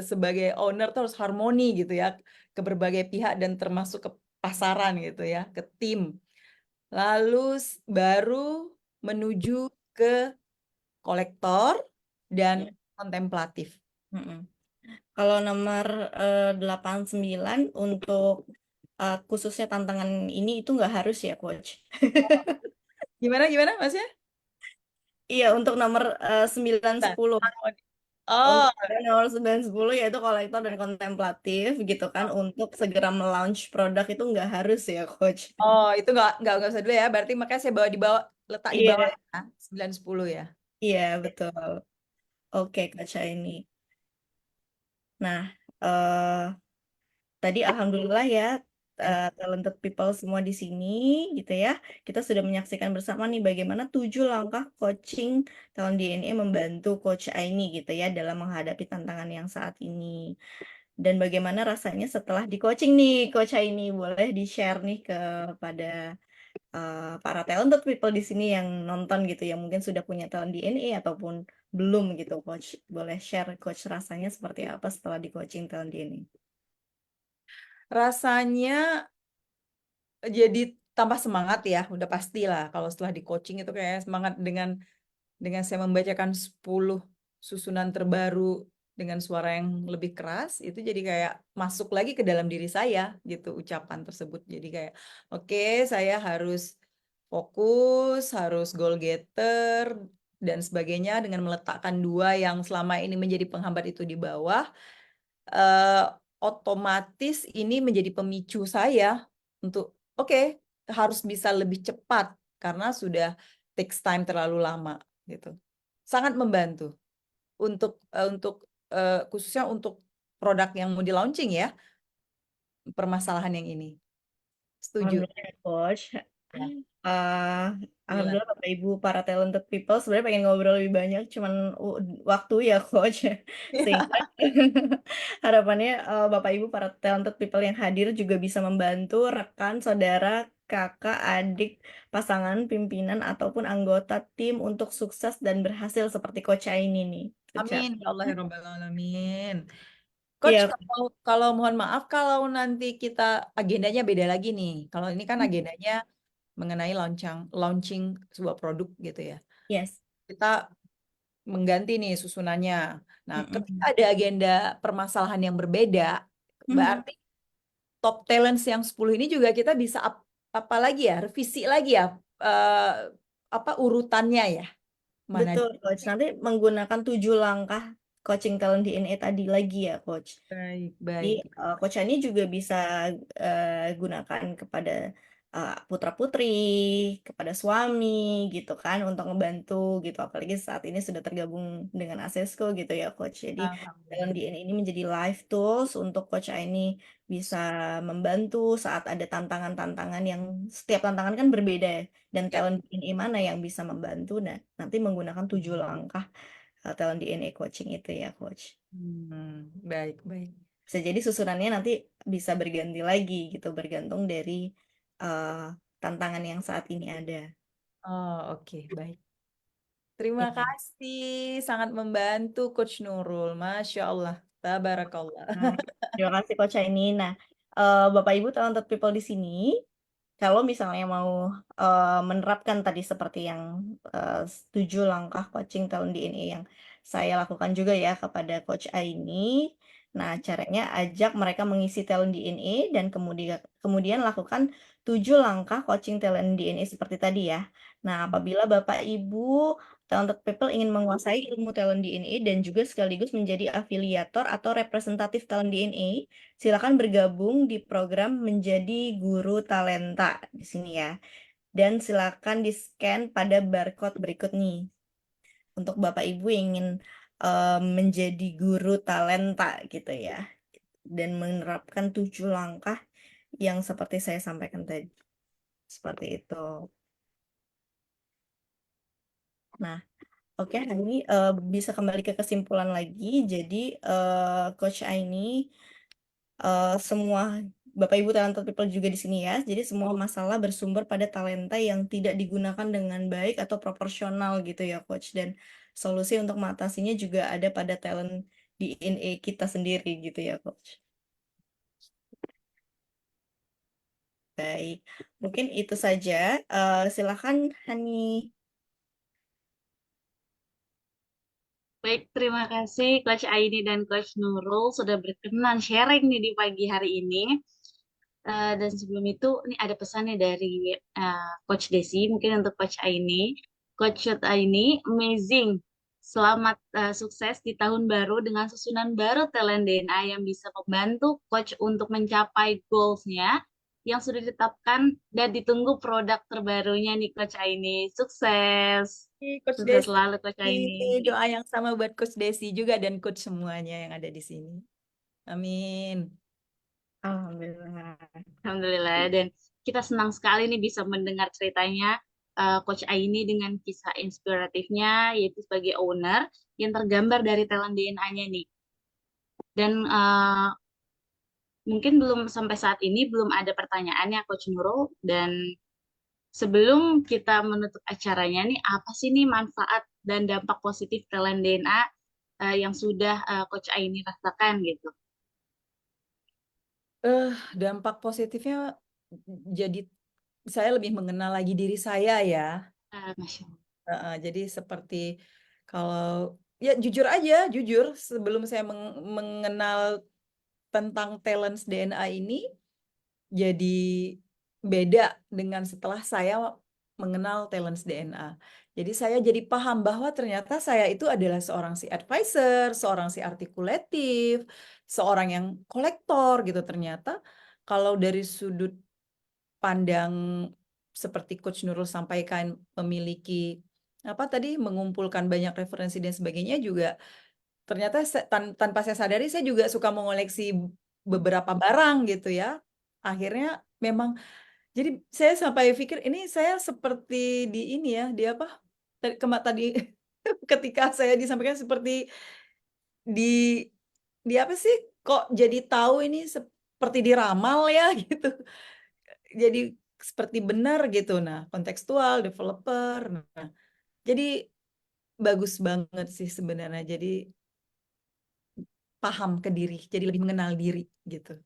sebagai owner tuh harus harmoni gitu ya ke berbagai pihak dan termasuk ke pasaran gitu ya, ke tim. Lalu baru menuju ke kolektor dan kontemplatif. Kalau nomor 89 untuk khususnya tantangan ini itu nggak harus ya Coach. Gimana Masnya? Iya, untuk nomor 9, Nah, 10. oh, Untuk nomor 9, 10 yaitu kolektor dan kontemplatif gitu kan. Untuk segera melaunch produk itu nggak harus ya, Coach. oh itu nggak usah dulu ya. Berarti makanya saya bawa di bawah, letak di bawah Iya, ya, 9 10 ya. iya betul. Oke, Kak ini. Nah, eh tadi alhamdulillah ya, Ya. talented people semua di sini gitu ya. Kita sudah menyaksikan bersama nih bagaimana 7 langkah coaching talent DNA membantu Coach Aini gitu ya dalam menghadapi tantangan yang saat ini. Dan bagaimana rasanya setelah di coaching nih Coach Aini, boleh di-share nih kepada para talented people di sini yang nonton gitu yang mungkin sudah punya talent DNA ataupun belum gitu Coach. Boleh share Coach rasanya seperti apa setelah di coaching talent DNA? Rasanya jadi tambah semangat ya, udah pasti lah. Kalau setelah di coaching itu kayak semangat dengan saya membacakan 10 susunan terbaru dengan suara yang lebih keras, itu jadi kayak masuk lagi ke dalam diri saya gitu ucapan tersebut. Jadi kayak oke, saya harus fokus, harus goal getter dan sebagainya dengan meletakkan dua yang selama ini menjadi penghambat itu di bawah. eh, Otomatis ini menjadi pemicu saya untuk oke, harus bisa lebih cepat karena sudah takes time terlalu lama gitu. Sangat membantu untuk khususnya untuk produk yang mau di launching ya, permasalahan yang ini. Setuju. Alhamdulillah ya, Coach. Ya, Eh, alhamdulillah. Alhamdulillah Bapak Ibu para talented people sebenarnya pengen ngobrol lebih banyak cuman waktu ya Coach sehingga harapannya Bapak Ibu para talented people yang hadir juga bisa membantu rekan, saudara, kakak, adik, pasangan, pimpinan ataupun anggota tim untuk sukses dan berhasil seperti Coach Aini nih. Itu Amin ya Allah ya Rabbal Alamin. Coach, Iya, kalau mohon maaf kalau nanti kita agendanya beda lagi nih. Kalau ini kan agendanya mengenai launching sebuah produk gitu ya. yes. Kita mengganti nih susunannya. Nah, ketika Mm-mm. ada agenda permasalahan yang berbeda, Mhm. berarti top talents yang 10 ini juga kita bisa apa lagi ya, revisi lagi ya, eh, apa urutannya ya, mana. Betul, Coach. Nanti menggunakan 7 langkah coaching talent DNA tadi lagi ya, Coach. Baik, Jadi, baik. Coach ini juga bisa gunakan kepada putra-putri, kepada suami, gitu kan, untuk ngebantu gitu. Apalagi saat ini sudah tergabung dengan Asesco gitu ya, Coach. Jadi, talent Alhamdulillah. DNA ini menjadi live tools untuk Coach ini bisa membantu saat ada tantangan-tantangan yang setiap tantangan kan berbeda ya. Dan Ya. talent DNA mana yang bisa membantu? Nah, nanti menggunakan 7 langkah talent DNA coaching itu ya, Coach. Baik, baik. Bisa jadi susunannya nanti bisa berganti lagi gitu, bergantung dari eh, tantangan yang saat ini ada. Oh, oke, baik. Terima Iya. kasih, sangat membantu Coach Nurul. Masya Allah, tabarakallah. Nah, terima kasih Coach ini. Nah, Bapak Ibu talented people di sini, kalau misalnya mau menerapkan tadi seperti yang 7 langkah coaching talent DNA yang saya lakukan juga ya kepada Coach Aini. Nah, caranya ajak mereka mengisi talent DNA dan kemudian kemudian lakukan 7 langkah coaching talent DNA seperti tadi ya. Nah, apabila Bapak Ibu talented people ingin menguasai ilmu talent DNA dan juga sekaligus menjadi afiliator atau representatif talent DNA, silakan bergabung di program menjadi guru talenta di sini ya. Dan silakan di-scan pada barcode berikut nih. Untuk Bapak Ibu yang ingin menjadi guru talenta gitu ya. Dan menerapkan 7 langkah yang seperti saya sampaikan tadi. Seperti itu. Nah, oke, ini bisa kembali ke kesimpulan lagi. Jadi, Coach Aini semua Bapak Ibu talented people juga di sini ya. Jadi semua masalah bersumber pada talenta yang tidak digunakan dengan baik atau proporsional gitu ya, Coach. Dan solusi untuk mengatasinya juga ada pada talent DNA kita sendiri gitu ya, Coach. Baik, mungkin itu saja. Silakan Hani. Baik, terima kasih Coach Aini dan Coach Nurul sudah berkenan sharing nih di pagi hari ini. Dan sebelum itu, ini ada pesan nih dari Coach Desi, mungkin untuk Coach Aini. Coach Aini, amazing. Selamat sukses di tahun baru dengan susunan baru talent DNA yang bisa membantu Coach untuk mencapai goals-nya yang sudah ditetapkan dan ditunggu produk terbarunya nih Coach Aini. Sukses. Coach Sukses Desi, selalu Coach Aini. doa yang sama buat Coach Desi juga dan Coach semuanya yang ada di sini. Amin. Alhamdulillah. Alhamdulillah, dan kita senang sekali nih bisa mendengar ceritanya Coach Aini dengan kisah inspiratifnya, yaitu sebagai owner yang tergambar dari talent DNA-nya nih. Dan mungkin belum sampai saat ini belum ada pertanyaannya Coach Nurul, dan sebelum kita menutup acaranya nih, apa sih nih manfaat dan dampak positif talent DNA yang sudah Coach Aini rasakan gitu? Dampak positifnya jadi saya lebih mengenal lagi diri saya ya. Masya Allah. Jadi seperti kalau ya jujur aja, jujur sebelum saya mengenal tentang talents DNA ini jadi beda dengan setelah saya mengenal talents DNA. Jadi saya jadi paham bahwa ternyata saya itu adalah seorang si advisor, seorang si artikulatif, seorang yang kolektor gitu ternyata. Kalau dari sudut pandang seperti Coach Nurul sampaikan memiliki apa tadi mengumpulkan banyak referensi dan sebagainya juga ternyata tanpa saya sadari saya juga suka mengoleksi beberapa barang gitu ya. Akhirnya memang jadi saya sampai pikir ini saya seperti di ini ya, di apa? Tadi ketika saya disampaikan seperti di apa sih? Kok jadi tahu ini seperti diramal ya gitu. Jadi seperti benar gitu. Nah, kontekstual, developer. Nah, jadi bagus banget sih sebenarnya. Jadi paham ke diri, jadi lebih mengenal diri gitu.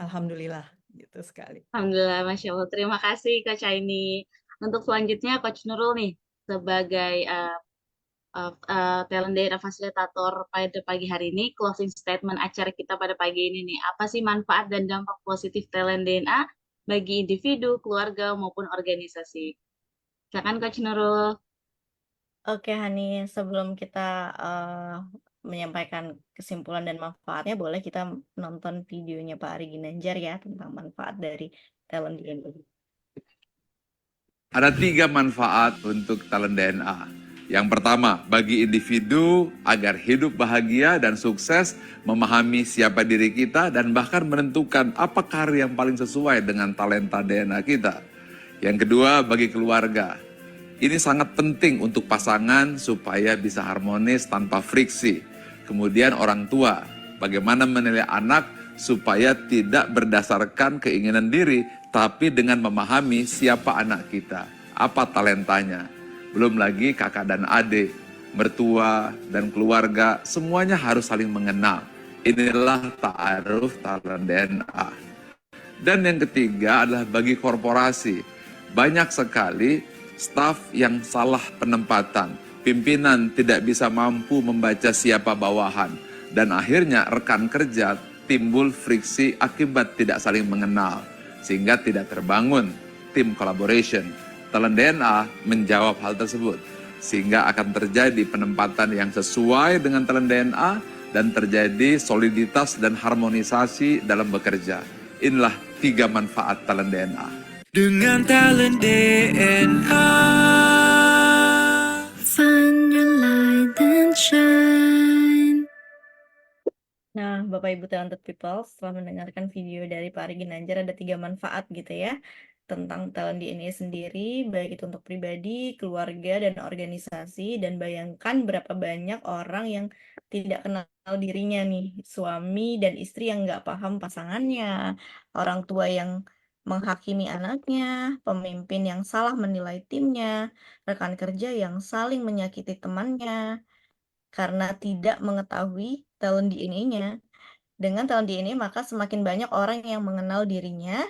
Alhamdulillah gitu sekali. Alhamdulillah, Masya Allah. Terima kasih, Coach Aini. Untuk selanjutnya, Coach Nurul nih, sebagai talent data fasilitator pada pagi hari ini, closing statement acara kita pada pagi ini nih, apa sih manfaat dan dampak positif talent DNA bagi individu, keluarga, maupun organisasi? Silakan, Coach Nurul. Oke, Hani, sebelum kita menyampaikan kesimpulan dan manfaatnya, boleh kita nonton videonya Pak Ari Ginanjar ya tentang manfaat dari talent DNA. Ada 3 manfaat untuk talent DNA. Yang pertama, bagi individu agar hidup bahagia dan sukses, memahami siapa diri kita dan bahkan menentukan apa karir yang paling sesuai dengan talenta DNA kita. Yang kedua, bagi keluarga. Ini sangat penting untuk pasangan supaya bisa harmonis tanpa friksi. Kemudian orang tua, bagaimana menilai anak supaya tidak berdasarkan keinginan diri, tapi dengan memahami siapa anak kita, apa talentanya. Belum lagi kakak dan adik, mertua dan keluarga, semuanya harus saling mengenal. Inilah ta'aruf talent DNA. Dan yang ketiga adalah bagi korporasi. Banyak sekali staf yang salah penempatan, pimpinan tidak bisa mampu membaca siapa bawahan, dan akhirnya rekan kerja timbul friksi akibat tidak saling mengenal, sehingga tidak terbangun tim collaboration. Talent DNA menjawab hal tersebut, sehingga akan terjadi penempatan yang sesuai dengan talent DNA dan terjadi soliditas dan harmonisasi dalam bekerja. Inilah 3 manfaat talent DNA. Dengan talent DNA. Find your light and shine. Nah, Bapak Ibu Talented People, setelah mendengarkan video dari Pak Ari Ginanjar, ada 3 manfaat gitu ya tentang talent DNA sendiri, baik itu untuk pribadi, keluarga, dan organisasi. Dan bayangkan berapa banyak orang yang tidak kenal dirinya nih, suami dan istri yang nggak paham pasangannya, orang tua yang menghakimi anaknya, pemimpin yang salah menilai timnya, rekan kerja yang saling menyakiti temannya, karena tidak mengetahui talent DNA-nya. Dengan talent DNA, maka semakin banyak orang yang mengenal dirinya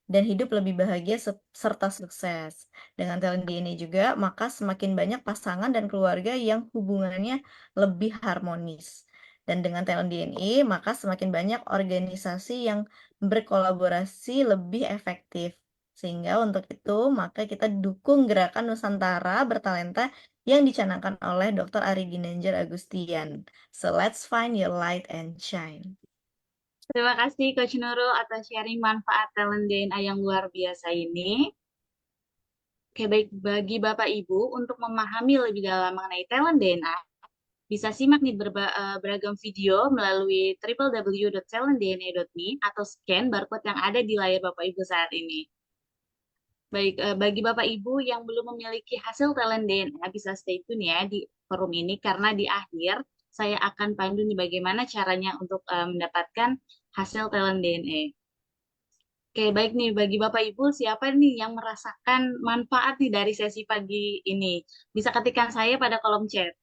dan hidup lebih bahagia serta sukses. Dengan talent DNA juga, maka semakin banyak pasangan dan keluarga yang hubungannya lebih harmonis. Dan dengan talent DNA, maka semakin banyak organisasi yang berkolaborasi lebih efektif. Sehingga untuk itu, maka kita dukung gerakan Nusantara Bertalenta yang dicanangkan oleh Dr. Ari Ginanjar Agustian. So let's find your light and shine. Terima kasih Coach Nurul atas sharing manfaat talent DNA yang luar biasa ini. Oke, baik bagi Bapak Ibu untuk memahami lebih dalam mengenai talent DNA, bisa simak nih beragam video melalui www.talentdna.me atau scan barcode yang ada di layar Bapak Ibu saat ini. Baik, bagi Bapak Ibu yang belum memiliki hasil talent DNA, bisa stay tune ya di forum ini, karena di akhir saya akan pandu nih bagaimana caranya untuk mendapatkan hasil talent DNA. Oke, baik nih, bagi Bapak Ibu, siapa nih yang merasakan manfaat nih dari sesi pagi ini? Bisa ketikkan saya pada kolom chat.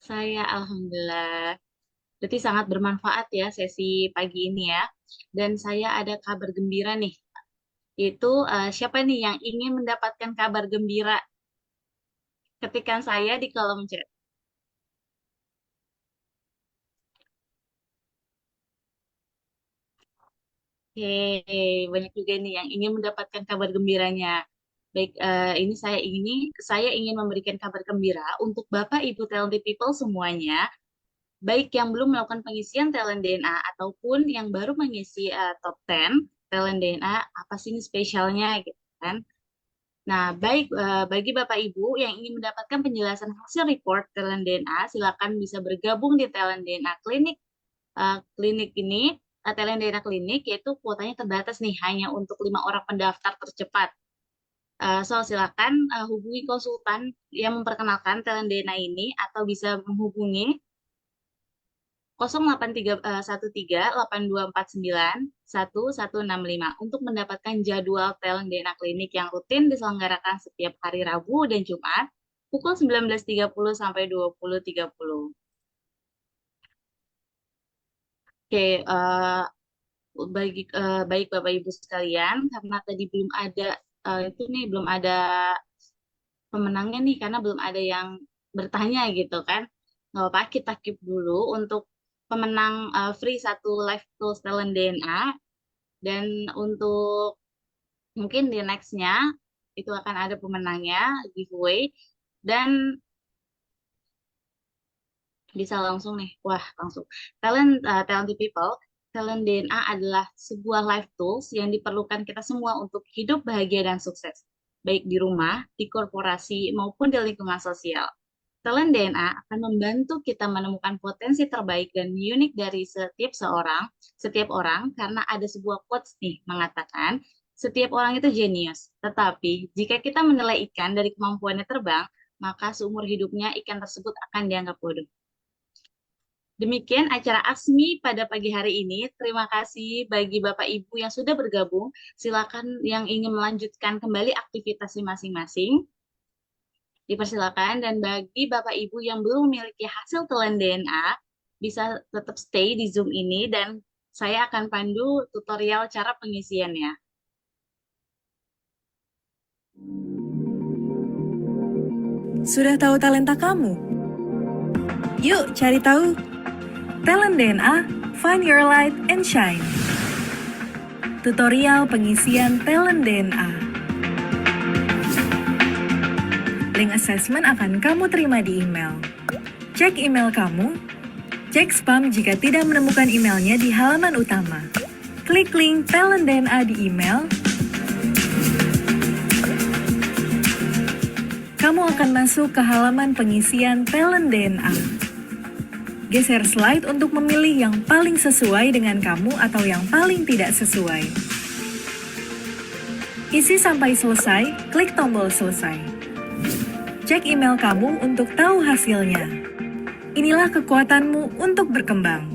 Saya alhamdulillah. Berarti sangat bermanfaat ya sesi pagi ini ya. Dan saya ada kabar gembira nih. Itu siapa nih yang ingin mendapatkan kabar gembira? Ketikkan saya di kolom chat. Oke, banyak juga nih yang ingin mendapatkan kabar gembiranya. Baik, saya ingin memberikan kabar gembira untuk Bapak Ibu talented people semuanya, baik yang belum melakukan pengisian talent DNA ataupun yang baru mengisi top 10 talent DNA, apa sih ini spesialnya gitu kan. Nah, baik bagi Bapak Ibu yang ingin mendapatkan penjelasan hasil report talent DNA, silakan bisa bergabung di talent DNA klinik ini. Talent DNA klinik yaitu kuotanya terbatas nih, hanya untuk 5 orang pendaftar tercepat. So, silakan hubungi konsultan yang memperkenalkan talent DNA ini atau bisa menghubungi 0813-8249-1165 untuk mendapatkan jadwal talent DNA klinik yang rutin diselenggarakan setiap hari Rabu dan Jumat pukul 19.30 sampai 20.30. Oke, baik Bapak Ibu sekalian, karena tadi belum ada belum ada pemenangnya nih, karena belum ada yang bertanya gitu kan. Nggak apa-apa, kita keep dulu untuk pemenang free 1 live tools talent DNA, dan untuk mungkin di next-nya itu akan ada pemenangnya, giveaway, dan bisa langsung nih, wah langsung. Talented people, talent DNA adalah sebuah live tools yang diperlukan kita semua untuk hidup bahagia dan sukses, baik di rumah, di korporasi, maupun di lingkungan sosial. Talent DNA akan membantu kita menemukan potensi terbaik dan unik dari setiap orang, karena ada sebuah quotes nih mengatakan, setiap orang itu jenius, tetapi jika kita menilai ikan dari kemampuannya terbang, maka seumur hidupnya ikan tersebut akan dianggap bodoh. Demikian acara ASMI pada pagi hari ini. Terima kasih bagi Bapak Ibu yang sudah bergabung. Silakan yang ingin melanjutkan kembali aktivitasnya masing-masing, dipersilakan. Dan bagi Bapak Ibu yang belum memiliki hasil talent DNA, bisa tetap stay di Zoom ini dan saya akan pandu tutorial cara pengisiannya. Sudah tahu talenta kamu? Yuk cari tahu. Talent DNA, Find Your Light and Shine. Tutorial pengisian talent DNA. Link assessment akan kamu terima di email. Cek email kamu. Cek spam jika tidak menemukan emailnya di halaman utama. Klik link talent DNA di email. Kamu akan masuk ke halaman pengisian talent DNA. Geser slide untuk memilih yang paling sesuai dengan kamu atau yang paling tidak sesuai. Isi sampai selesai, klik tombol selesai. Cek email kamu untuk tahu hasilnya. Inilah kekuatanmu untuk berkembang.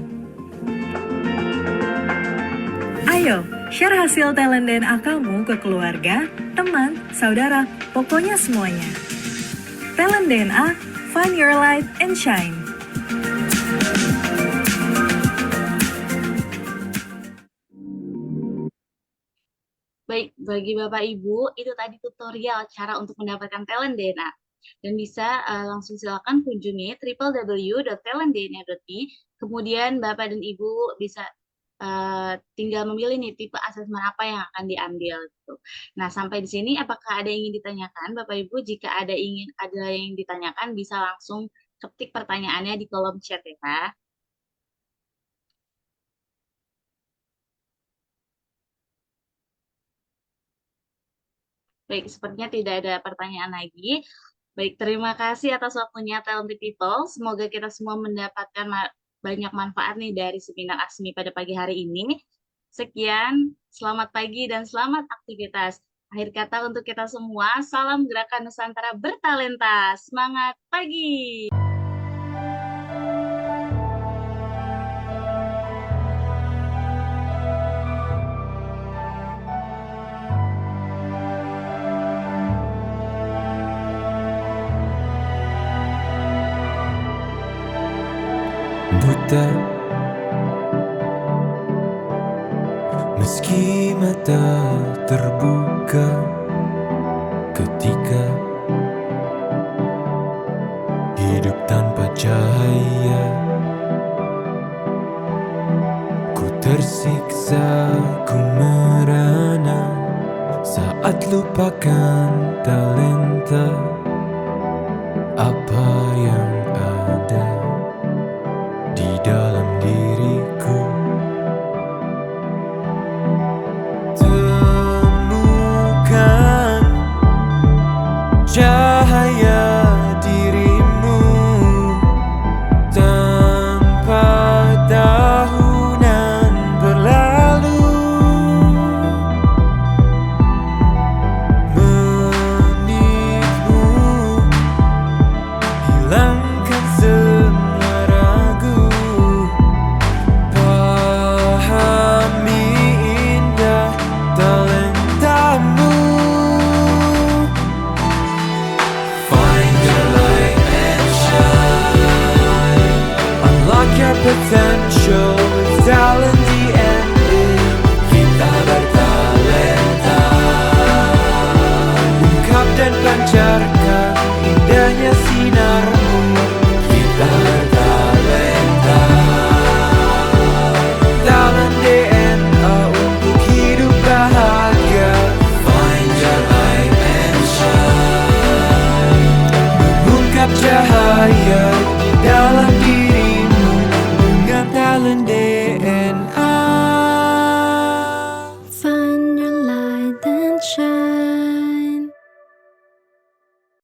Ayo, share hasil talent DNA kamu ke keluarga, teman, saudara, pokoknya semuanya. Talent DNA, Find Your Light and Shine. Baik, bagi Bapak Ibu, itu tadi tutorial cara untuk mendapatkan talent DNA. Dan bisa langsung silakan kunjungi www.talentdna.me. Kemudian Bapak dan Ibu bisa tinggal memilih nih tipe asesmen apa yang akan diambil gitu. Nah, sampai di sini apakah ada yang ingin ditanyakan Bapak Ibu? Jika ada yang ditanyakan bisa langsung ketik pertanyaannya di kolom chat ya. Baik, sepertinya tidak ada pertanyaan lagi. Baik, terima kasih atas waktunya Talented People. Semoga kita semua mendapatkan banyak manfaat nih dari seminar ASMI pada pagi hari ini. Sekian, selamat pagi dan selamat aktivitas. Akhir kata untuk kita semua, salam Gerakan Nusantara Bertalenta. Semangat pagi! Buta, meski mata terbuka ketika hidup tanpa cahaya, ku tersiksa, ku merana saat lupakan talenta apa yang ada di dalam diriku. Temukan cahaya dirimu tanpa tahunan berlalu, menitmu hilangkan semua ragu, pahami indah talentamu. Find your light and shine, unlock your potential with talent DNA. Kita bertalenta, ungkap dan pancarkan indahnya sinarmu. Kita bertalenta, talent DNA untuk hidup bahagia. Find your light and shine, mengungkap cahaya